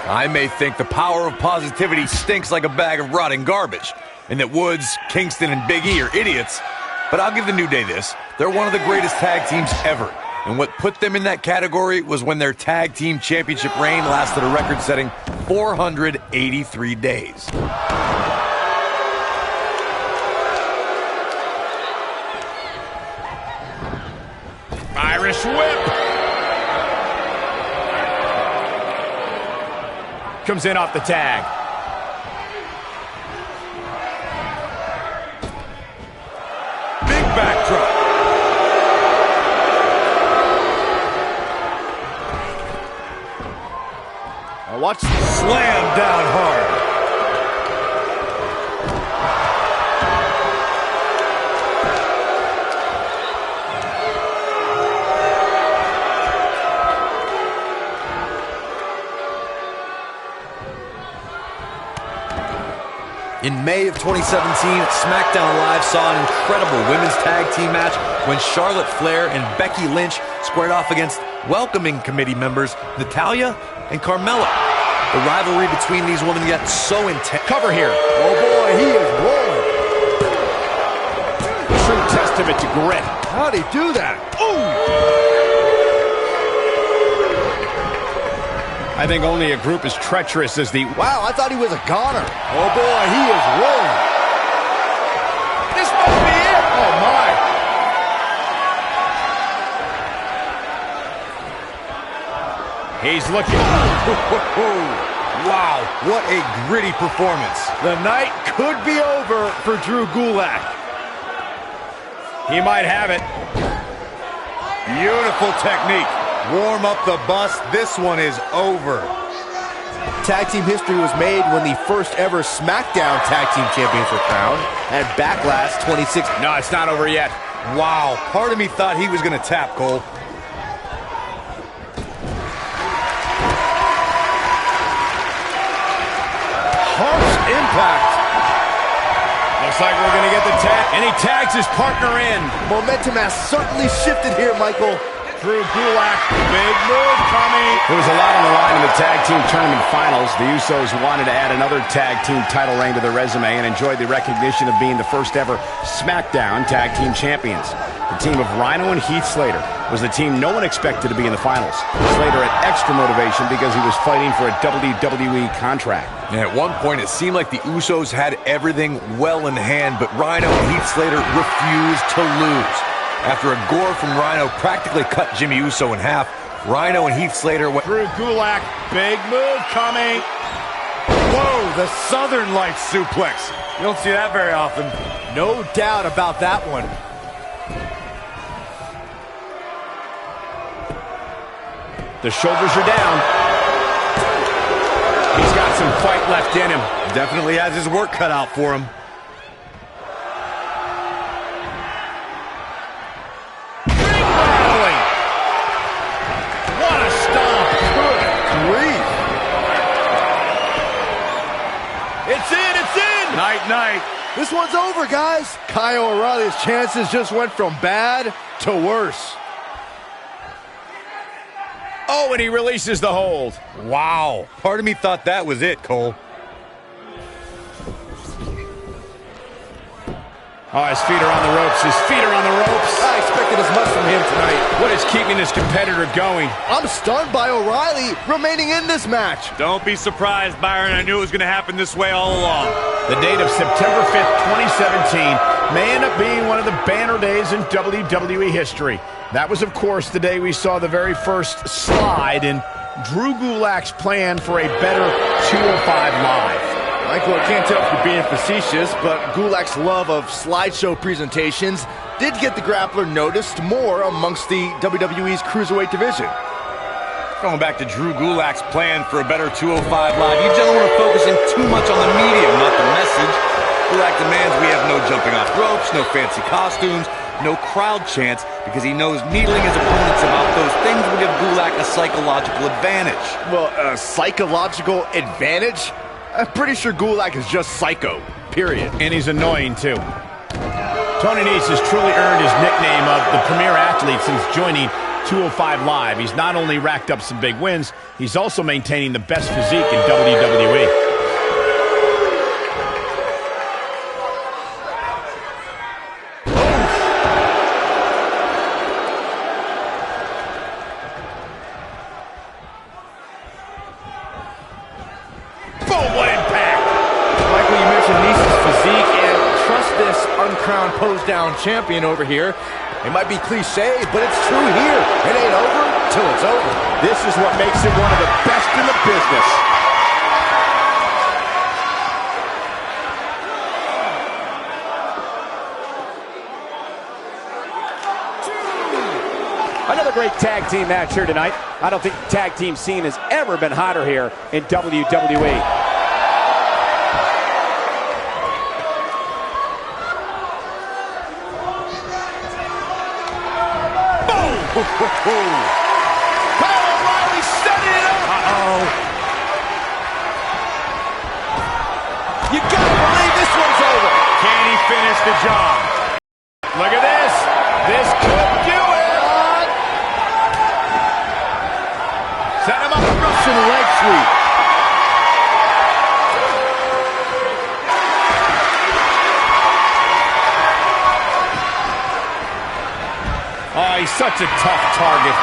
I may think the power of positivity stinks like a bag of rotting garbage, and that Woods, Kingston, and Big E are idiots, but I'll give the New Day this. They're one of the greatest tag teams ever. And what put them in that category was when their tag team championship reign lasted a record-setting 483 days. Irish whip. Comes in off the tag. Big backdrop. Watch. Slam down hard. In May of 2017, SmackDown Live saw an incredible women's tag team match when Charlotte Flair and Becky Lynch squared off against welcoming committee members Natalya and Carmella. The rivalry between these women got so intense. Cover here. Oh boy, he is rolling. True testament to grit. How'd he do that? I think only a group as treacherous as the... Wow, I thought he was a goner. Oh boy, he is rolling. This must be it. Oh my. He's looking. Wow, what a gritty performance. The night could be over for Drew Gulak. He might have it. Beautiful technique. Warm up the bus. This one is over. Tag team history was made when the first ever SmackDown Tag Team Champions were crowned at Backlash 26. No, it's not over yet. Wow, part of me thought he was going to tap, Cole. Harsh impact. Looks like we're going to get the tag. And he tags his partner in. Momentum has certainly shifted here, Michael. Drew Gulak, big move coming. There was a lot on the line in the tag team tournament finals. The Usos wanted to add another tag team title reign to their resume and enjoyed the recognition of being the first ever SmackDown Tag Team Champions. The team of Rhino and Heath Slater was the team no one expected to be in the finals. Slater had extra motivation because he was fighting for a WWE contract. And at one point, it seemed like the Usos had everything well in hand, but Rhino and Heath Slater refused to lose. After a gore from Rhino practically cut Jimmy Uso in half, Rhino and Heath Slater went... Drew Gulak, big move coming. Whoa, the Southern Lights suplex. You don't see that very often. No doubt about that one. The shoulders are down. He's got some fight left in him. Definitely has his work cut out for him. Night. This one's over, guys. Kyle O'Reilly's chances just went from bad to worse. Oh, and he releases the hold. Wow. Part of me thought that was it, Cole. Oh, his feet are on the ropes. His feet are on the ropes. I expected as much from him tonight. What is keeping this competitor going? I'm stunned by O'Reilly remaining in this match. Don't be surprised, Byron. I knew it was going to happen this way all along. The date of September 5th, 2017 may end up being one of the banner days in WWE history. That was, of course, the day we saw the very first slide in Drew Gulak's plan for a better 205 Live. Michael, I can't tell if you're being facetious, but Gulak's love of slideshow presentations did get the grappler noticed more amongst the WWE's Cruiserweight division. Going back to Drew Gulak's plan for a better 205 Live, you gentlemen are focusing too much on the medium, not the message. Gulak demands we have no jumping off ropes, no fancy costumes, no crowd chants, because he knows needling his opponents about those things will give Gulak a psychological advantage. Well, a psychological advantage? I'm pretty sure Gulak is just psycho, period. And he's annoying, too. Tony Nese has truly earned his nickname of the premier athlete since joining 205 Live. He's not only racked up some big wins, he's also maintaining the best physique in WWE. SmackDown champion over here. It might be cliche, but it's true here. It ain't over till it's over. This is what makes him one of the best in the business. Another great tag team match here tonight. I don't think the tag team scene has ever been hotter here in WWE. Kyle O'Reilly setting it up. Uh-oh. You gotta believe this one's over. Can he finish the job? Look at this. This could do it. Set him up. Russian leg sweep. Oh, he's such a tough target.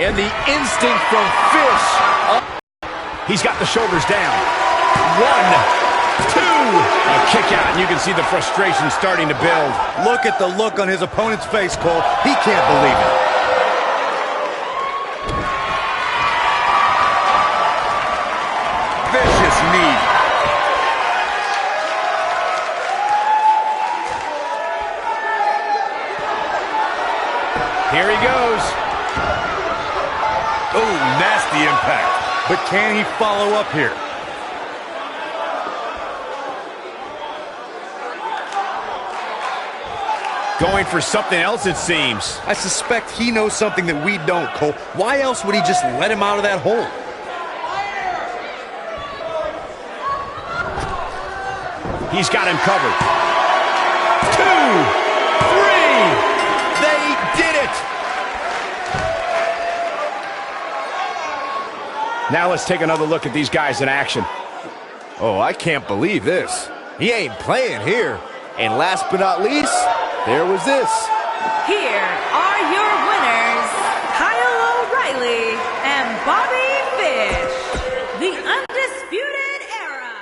And the instinct from Fish. He's got the shoulders down. 1, 2. A kick out, and you can see the frustration starting to build. Look at the look on his opponent's face, Cole. He can't believe it. Vicious knee. Here he goes. Oh, nasty impact. But can he follow up here? Going for something else, it seems. I suspect he knows something that we don't, Cole. Why else would he just let him out of that hole? He's got him covered. 2, 3. They did it. Now let's take another look at these guys in action. Oh, I can't believe this. He ain't playing here. And last but not least, there was this. Here are your winners, Kyle O'Reilly and Bobby Fish, the Undisputed Era.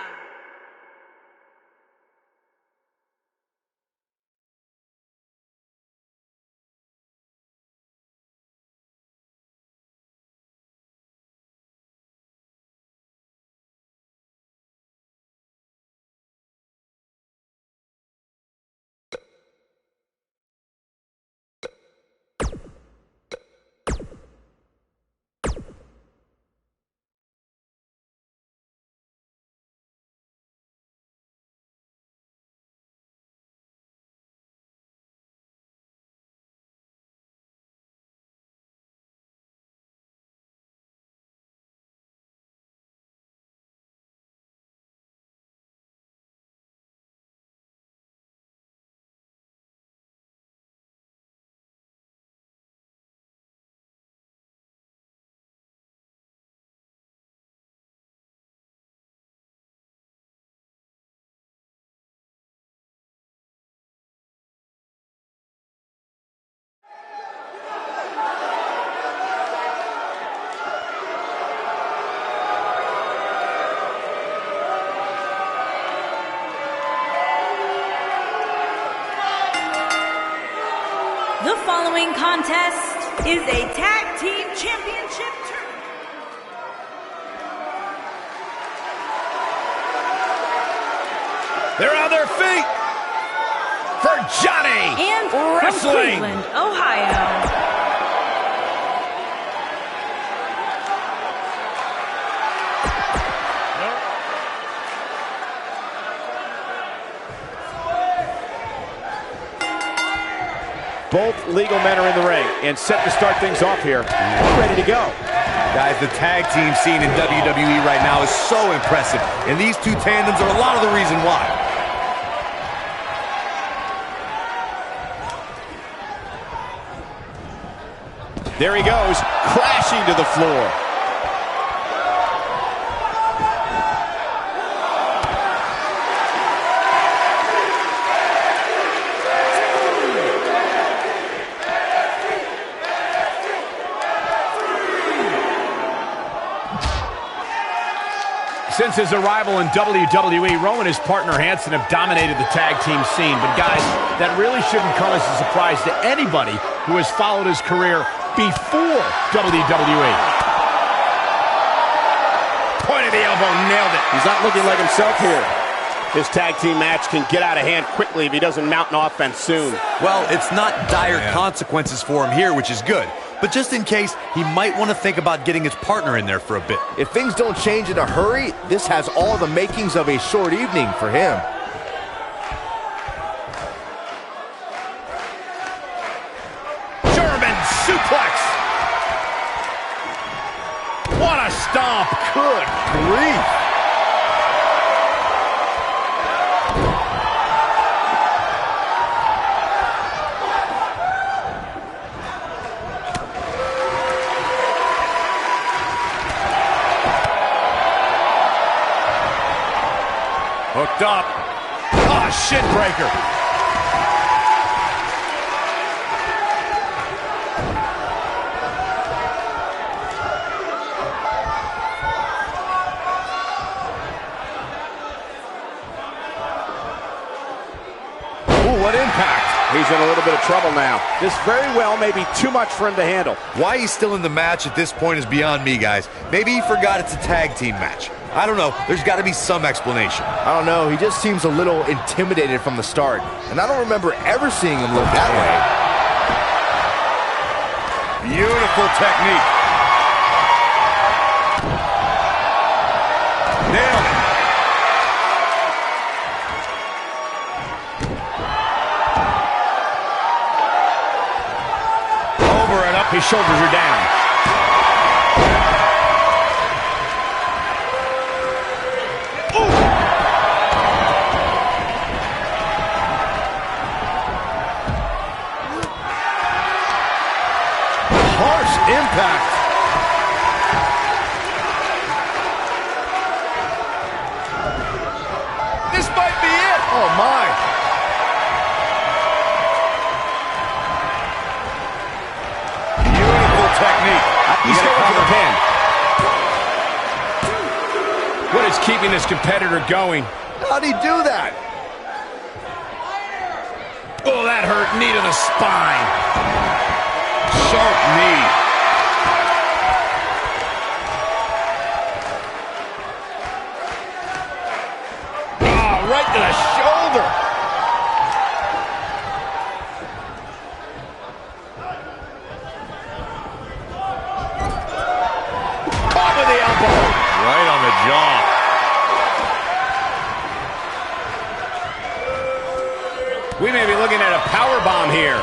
The following contest is a tag team championship tournament. They're on their feet for Johnny And from Wrestling. Cleveland, Ohio, Both legal men are in the ring and set to start things off here. Ready to go. Guys, the tag team scene in WWE right now is so impressive, and these two tandems are a lot of the reason why. There he goes, crashing to the floor. Since his arrival in WWE, Rowan and his partner Hanson have dominated the tag team scene. But guys, that really shouldn't come as a surprise to anybody who has followed his career before WWE. Point of the elbow, nailed it. He's not looking like himself here. This tag team match can get out of hand quickly if he doesn't mount an offense soon. Well, it's not dire consequences for him here, which is good. But just in case, he might want to think about getting his partner in there for a bit. If things don't change in a hurry, this has all the makings of a short evening for him. German suplex. What a stomp. Good grief. Hooked up. Oh, shin breaker. Ooh, what impact. He's in a little bit of trouble now. This very well may be too much for him to handle. Why he's still in the match at this point is beyond me, guys. Maybe he forgot it's a tag team match. I don't know. There's got to be some explanation. I don't know. He just seems a little intimidated from the start. And I don't remember ever seeing him look that way. Beautiful technique. Nailed it. Over and up. His shoulders are down. Impact. This might be it. Oh, my. Beautiful technique. He's going for the pin. What is keeping this competitor going? How'd he do that? Oh, that hurt. Knee to the spine. Sharp knee. Right to the shoulder. Caught with the elbow. Right on the jaw. We may be looking at a power bomb here.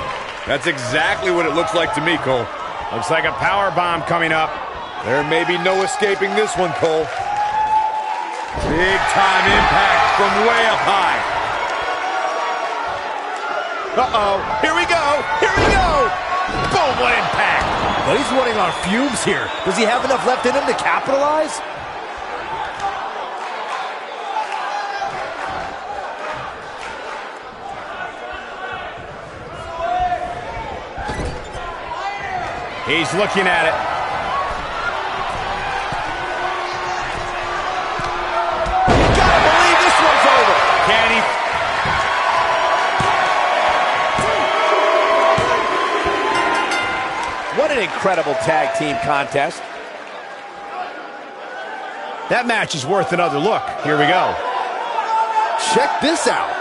That's exactly what it looks like to me, Cole. Looks like a power bomb coming up. There may be no escaping this one, Cole. Big time impact from way up high. Uh-oh. Here we go. Here we go. Boom, what impact. But he's running on fumes here. Does he have enough left in him to capitalize? He's looking at it. Gotta believe this one's over. Can he? What an incredible tag team contest. That match is worth another look. Here we go. Check this out.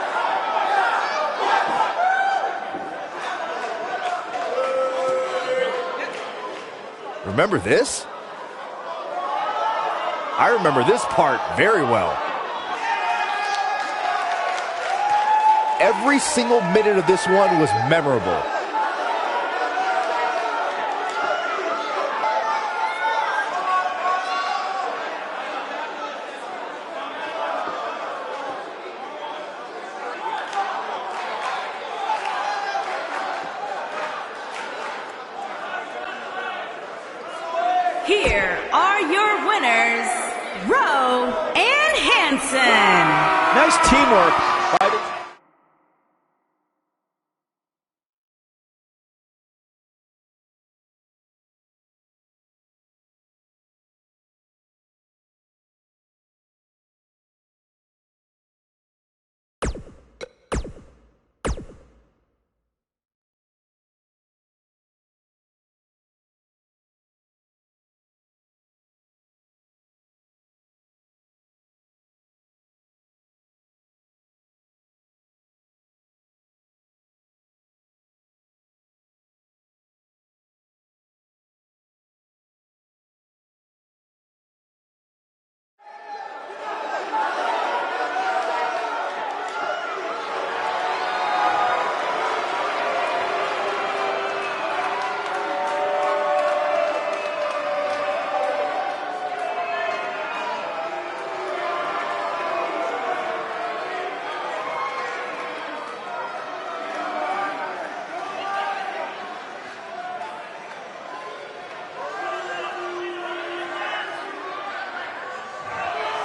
Remember this? I remember this part very well. Every single minute of this one was memorable. Here are your winners, Rowe and Hanson. Nice teamwork by the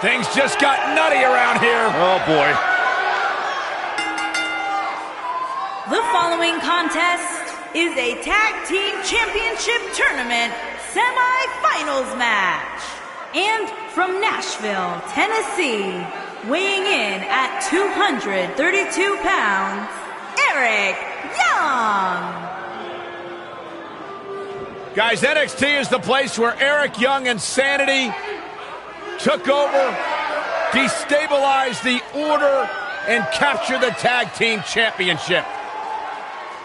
Things just got nutty around here. Oh, boy. The following contest is a Tag Team Championship Tournament semi-finals match. And from Nashville, Tennessee, weighing in at 232 pounds, Eric Young. Guys, NXT is the place where Eric Young and Sanity took over, destabilized the order, and captured the Tag Team Championship.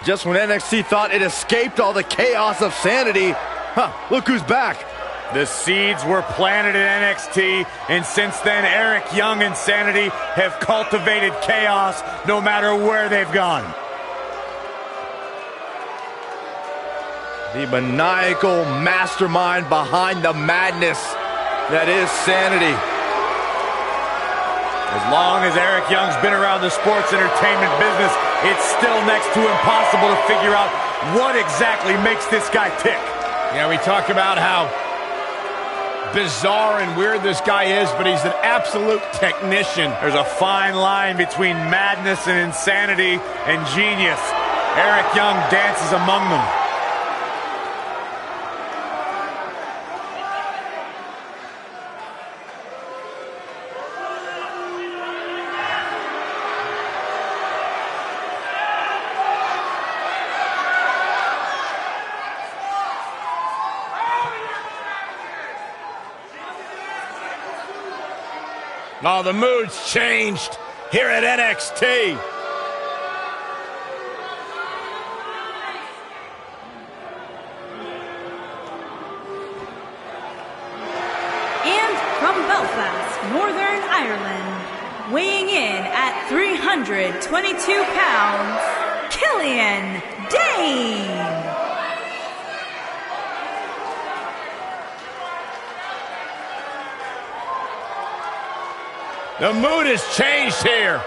Just when NXT thought it escaped all the chaos of Sanity, look who's back. The seeds were planted in NXT, and since then, Eric Young and Sanity have cultivated chaos no matter where they've gone. The maniacal mastermind behind the madness that is Sanity. As long as Eric Young's been around the sports entertainment business, it's still next to impossible to figure out what exactly makes this guy tick. Yeah, we talk about how bizarre and weird this guy is, but he's an absolute technician. There's a fine line between madness and insanity and genius. Eric Young dances among them. Oh, the mood's changed here at NXT. And from Belfast, Northern Ireland, weighing in at 322 pounds, Killian Dane. The mood has changed here.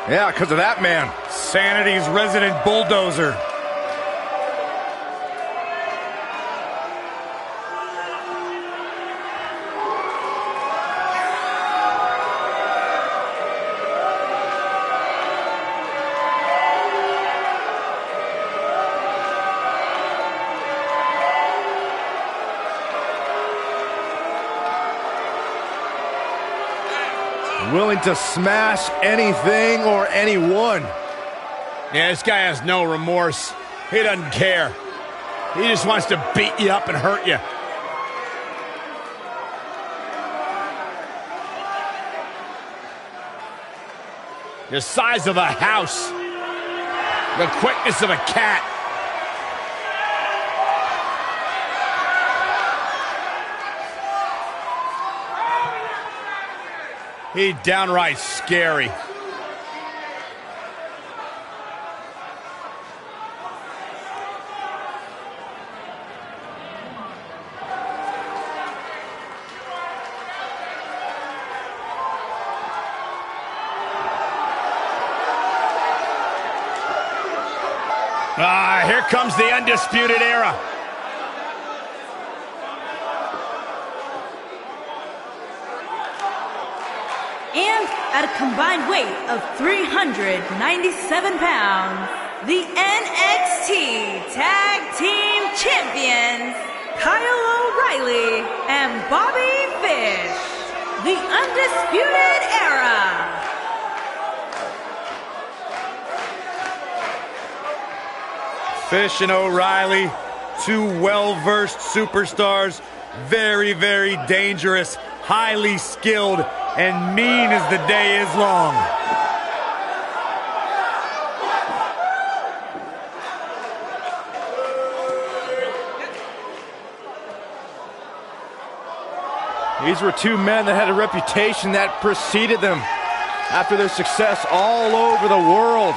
Yeah, because of that man. Sanity's resident bulldozer. Willing to smash anything or anyone. Yeah, this guy has no remorse. He doesn't care. He just wants to beat you up and hurt you. The size of a house. The quickness of a cat. He's downright scary. Here comes the Undisputed Era. And at a combined weight of 397 pounds, the NXT Tag Team Champions, Kyle O'Reilly and Bobby Fish, the Undisputed Era. Fish and O'Reilly, two well-versed superstars, very, very dangerous, highly skilled, and mean as the day is long. These were two men that had a reputation that preceded them after their success all over the world.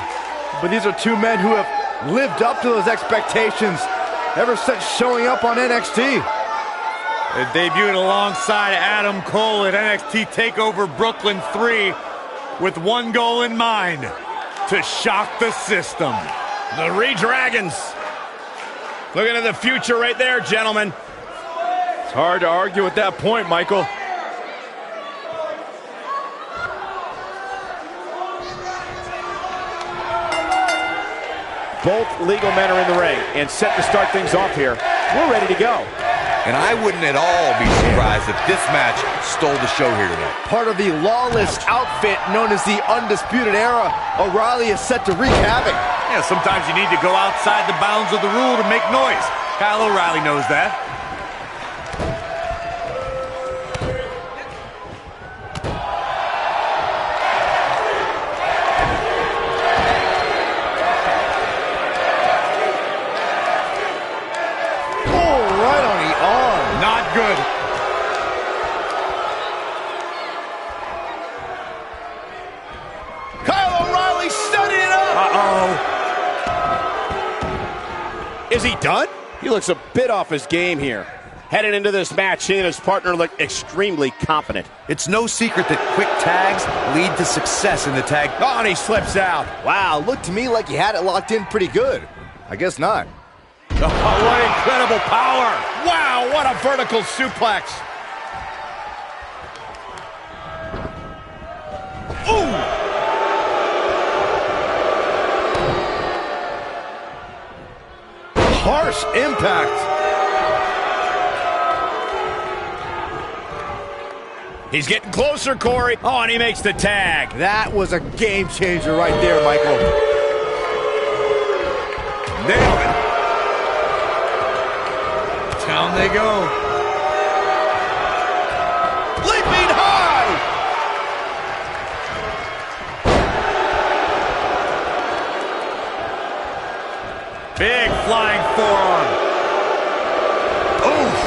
But these are two men who have lived up to those expectations ever since showing up on NXT. They debuted alongside Adam Cole at NXT TakeOver Brooklyn 3 with one goal in mind: to shock the system. The Re-Dragons. Looking at the future right there, gentlemen. It's hard to argue with that point, Michael. Both legal men are in the ring and set to start things off here. We're ready to go. And I wouldn't at all be surprised if this match stole the show here tonight. Part of the lawless outfit known as the Undisputed Era, O'Reilly is set to wreak havoc. Yeah, sometimes you need to go outside the bounds of the rule to make noise. Kyle O'Reilly knows that. Good. Kyle O'Reilly studying it up. Uh-oh. Is he done? He looks a bit off his game here. Heading into this match, he and his partner look extremely confident. It's no secret that quick tags lead to success in the tag. Oh, and he slips out. Wow, looked to me like he had it locked in pretty good. I guess not. Oh, what incredible power. Wow, what a vertical suplex. Ooh. Harsh impact. He's getting closer, Corey. Oh, and he makes the tag. That was a game changer right there, Michael. Nailed it. Down they go. Leaping high! Big flying forearm. Oof!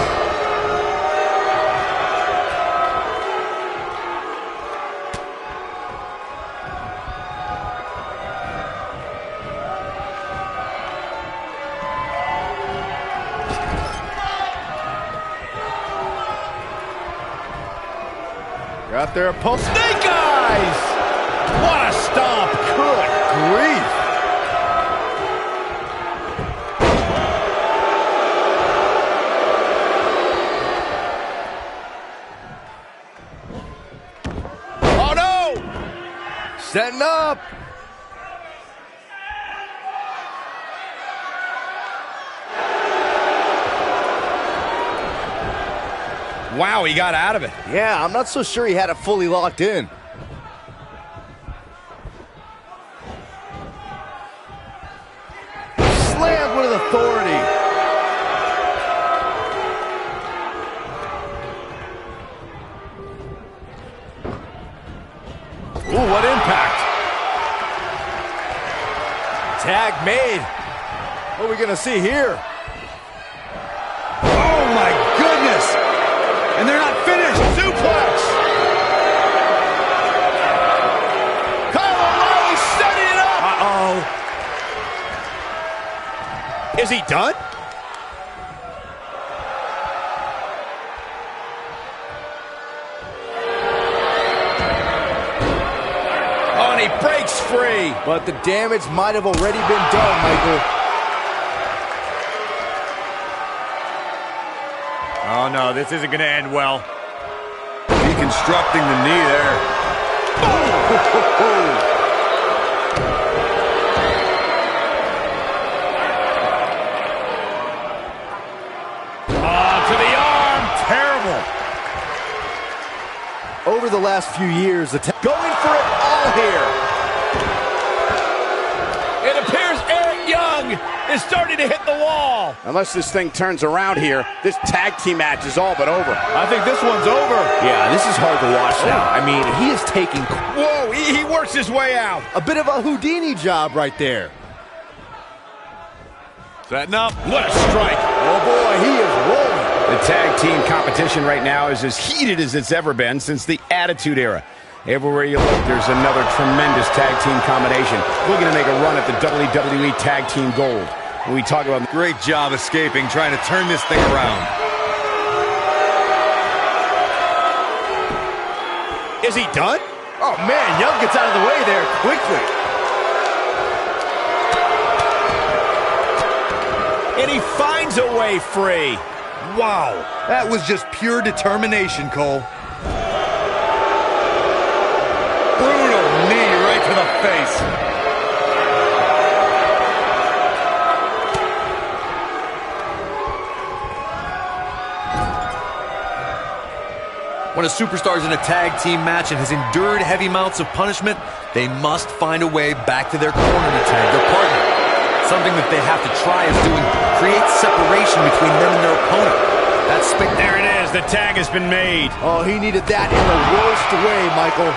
Got their opponent. Snake Eyes! What a stomp. Good grief. Oh, no! Setting up. Wow, he got out of it. Yeah, I'm not so sure he had it fully locked in. Slammed with authority. Ooh, what impact. Tag made. What are we gonna see here? Oh, my goodness. And they're not finished. Suplex. Kyle O'Reilly setting it up. Uh-oh. Is he done? Oh, and he breaks free. But the damage might have already been done, Michael. Oh, no, this isn't going to end well. Deconstructing the knee there. To the arm. Terrible. Over the last few years, going for it all here. It appears Eric Young is starting to hit the wall. Unless this thing turns around here, this tag team match is all but over. I think this one's over. Yeah, this is hard to watch now. I mean, he is taking... Whoa, he works his way out. A bit of a Houdini job right there. Setting up. What a strike. Oh boy, he is rolling. The tag team competition right now is as heated as it's ever been since the Attitude Era. Everywhere you look, there's another tremendous tag team combination looking to make a run at the WWE Tag Team Gold. When we talk about... Great job escaping, trying to turn this thing around. Is he done? Oh man, Young gets out of the way there quickly. And he finds a way free. Wow, that was just pure determination, Cole. Brutal knee right to the face. When a superstar is in a tag team match and has endured heavy amounts of punishment, they must find a way back to their corner to tag their partner. Something that they have to try is doing create separation between them and their opponent. That's there it is. The tag has been made. Oh, he needed that in the worst way, Michael.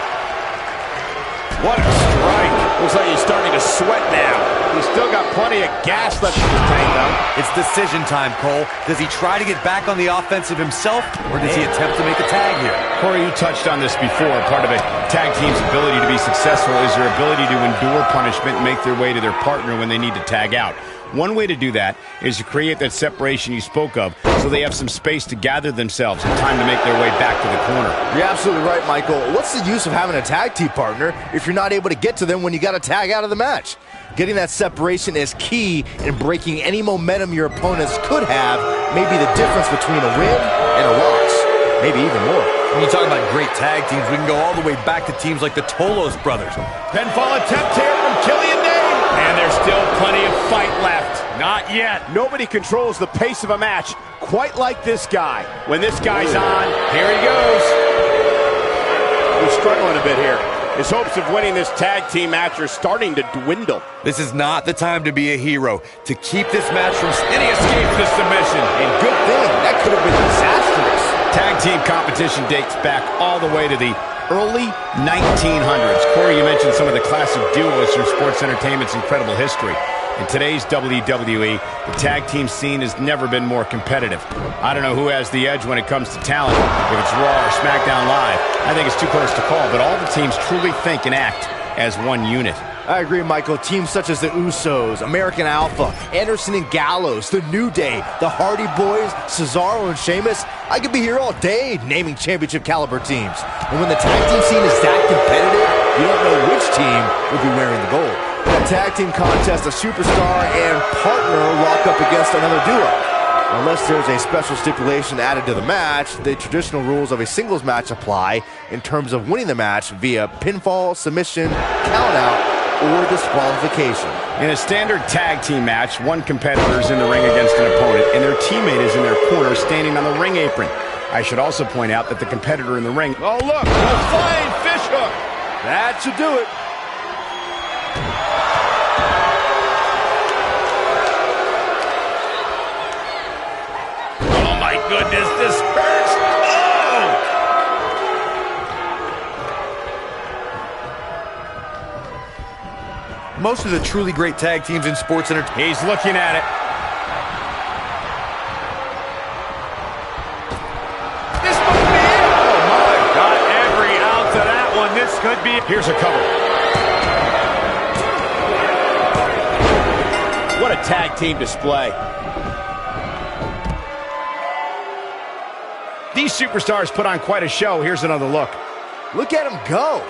What a strike. Looks like he's starting to sweat now. He's still got plenty of gas left in the tank, though. It's decision time, Cole. Does he try to get back on the offensive himself, or does he attempt to make a tag here? Corey, you touched on this before. Part of a tag team's ability to be successful is their ability to endure punishment and make their way to their partner when they need to tag out. One way to do that is to create that separation you spoke of so they have some space to gather themselves and time to make their way back to the corner. You're absolutely right, Michael. What's the use of having a tag team partner if you're not able to get to them when you got to tag out of the match? Getting that separation is key in breaking any momentum your opponents could have, maybe the difference between a win and a loss, maybe even more. When you talk about great tag teams, we can go all the way back to teams like the Todos brothers. Pinfall attempt here from Killian Dane. And there's still plenty of fight left. Not yet. Nobody controls the pace of a match quite like this guy. When this guy's on, here he goes. He's struggling a bit here. His hopes of winning this tag team match are starting to dwindle. This is not the time to be a hero. To keep this match from... And he escapes the submission. And good thing. That could have been disastrous. Tag team competition dates back all the way to the early 1900s. Corey, you mentioned some of the classic duos from sports entertainment's incredible history. In today's WWE, the tag team scene has never been more competitive. I don't know who has the edge when it comes to talent, if it's Raw or SmackDown Live. I think it's too close to call, but all the teams truly think and act as one unit. I agree, Michael. Teams such as the Usos, American Alpha, Anderson and Gallows, The New Day, the Hardy Boys, Cesaro and Sheamus. I could be here all day naming championship caliber teams. And when the tag team scene is that competitive, you don't know which team will be wearing the gold. In a tag team contest, a superstar and partner lock up against another duo. Unless there's a special stipulation added to the match, the traditional rules of a singles match apply in terms of winning the match via pinfall, submission, countout, or disqualification. In a standard tag team match, one competitor is in the ring against an opponent, and their teammate is in their corner standing on the ring apron. I should also point out that the competitor in the ring... Oh, look! A flying fish hook! That should do it. Oh, my goodness, this hurts! Oh! Most of the truly great tag teams in sports entertainment. He's looking at it. This might be it. Oh, my. Got every ounce of that one. This could be it. Here's a cover. What a tag team display. These superstars put on quite a show. Here's another look. Look at him go.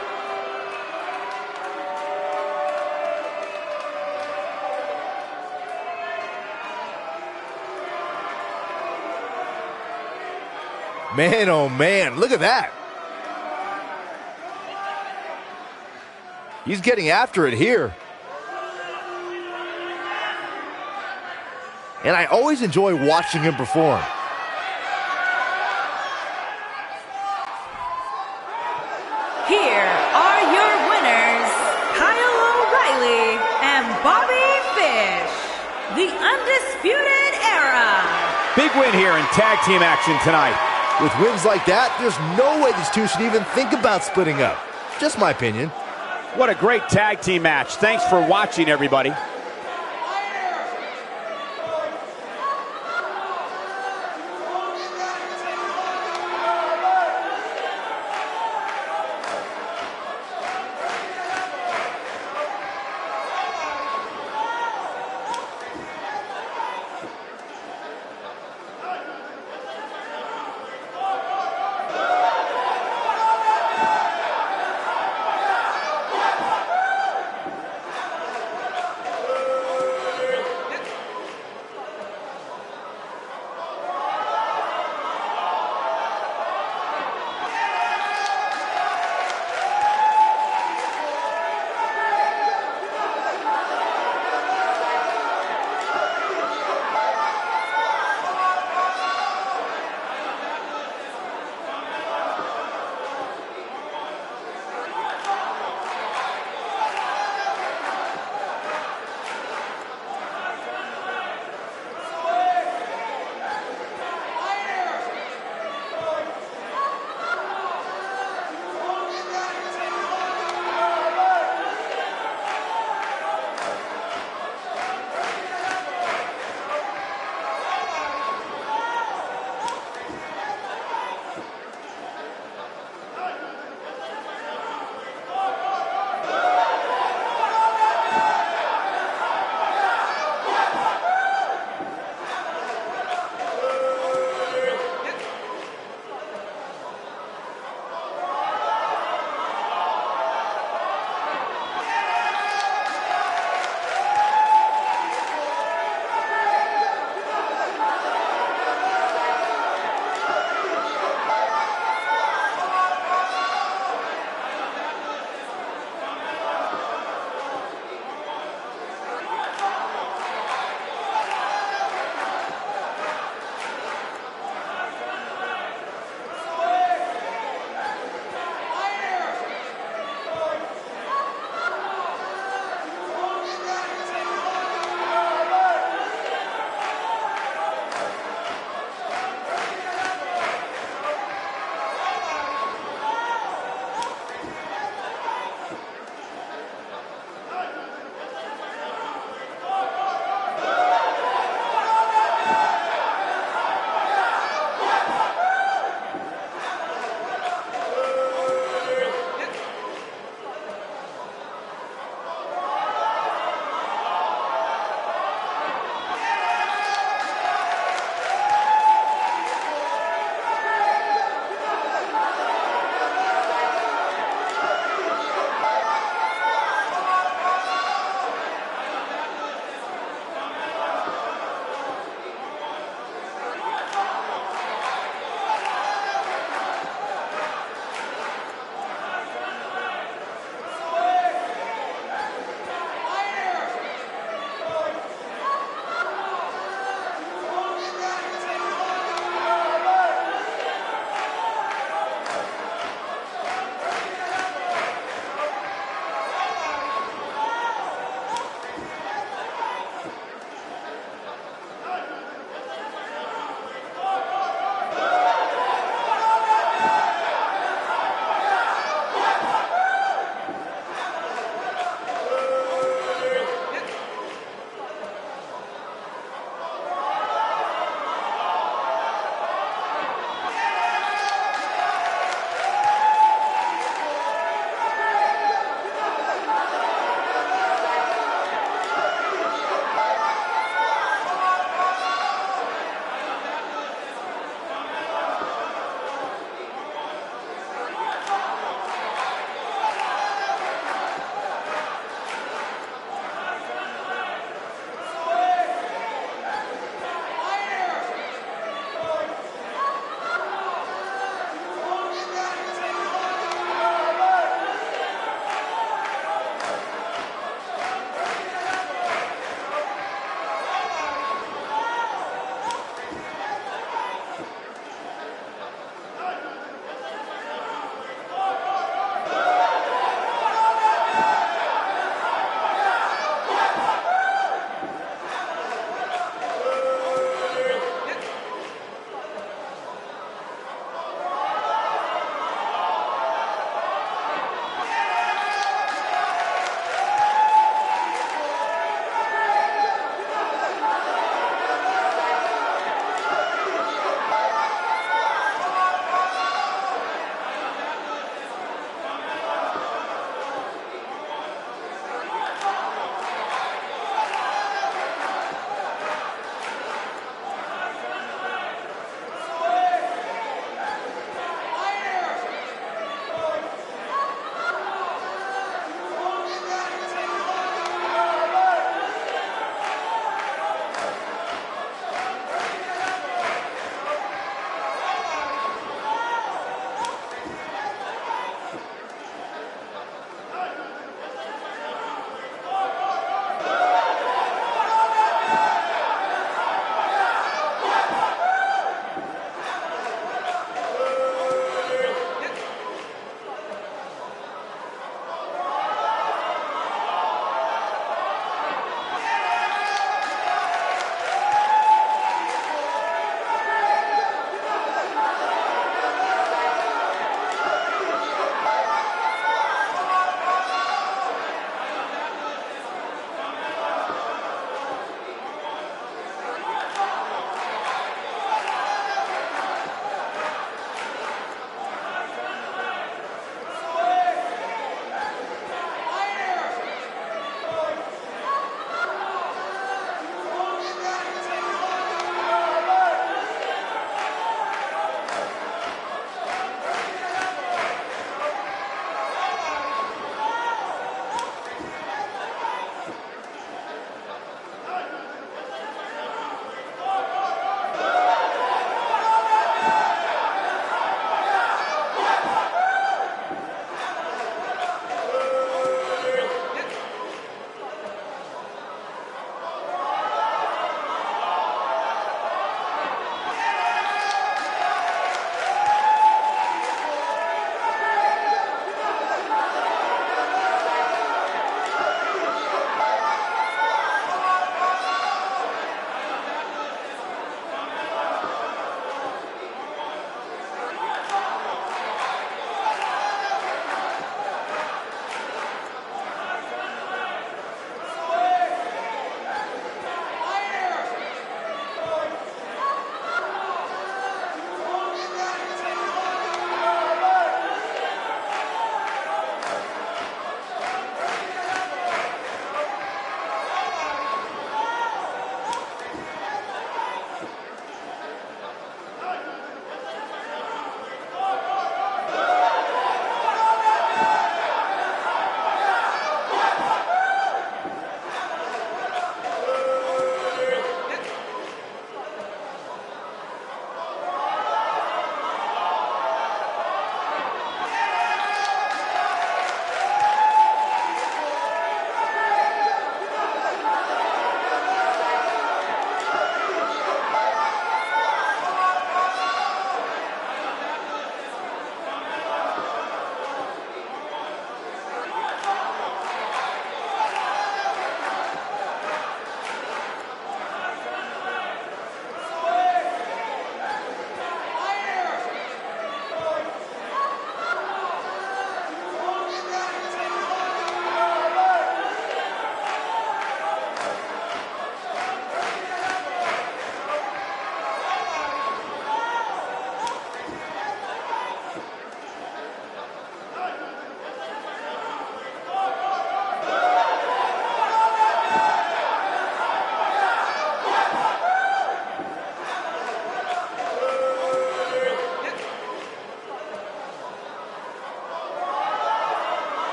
Man, oh man, look at that. He's getting after it here. And I always enjoy watching him perform. Here are your winners, Kyle O'Reilly and Bobby Fish, the Undisputed Era. Big win here in tag team action tonight. With wins like that, there's no way these two should even think about splitting up. Just my opinion. What a great tag team match. Thanks for watching, everybody.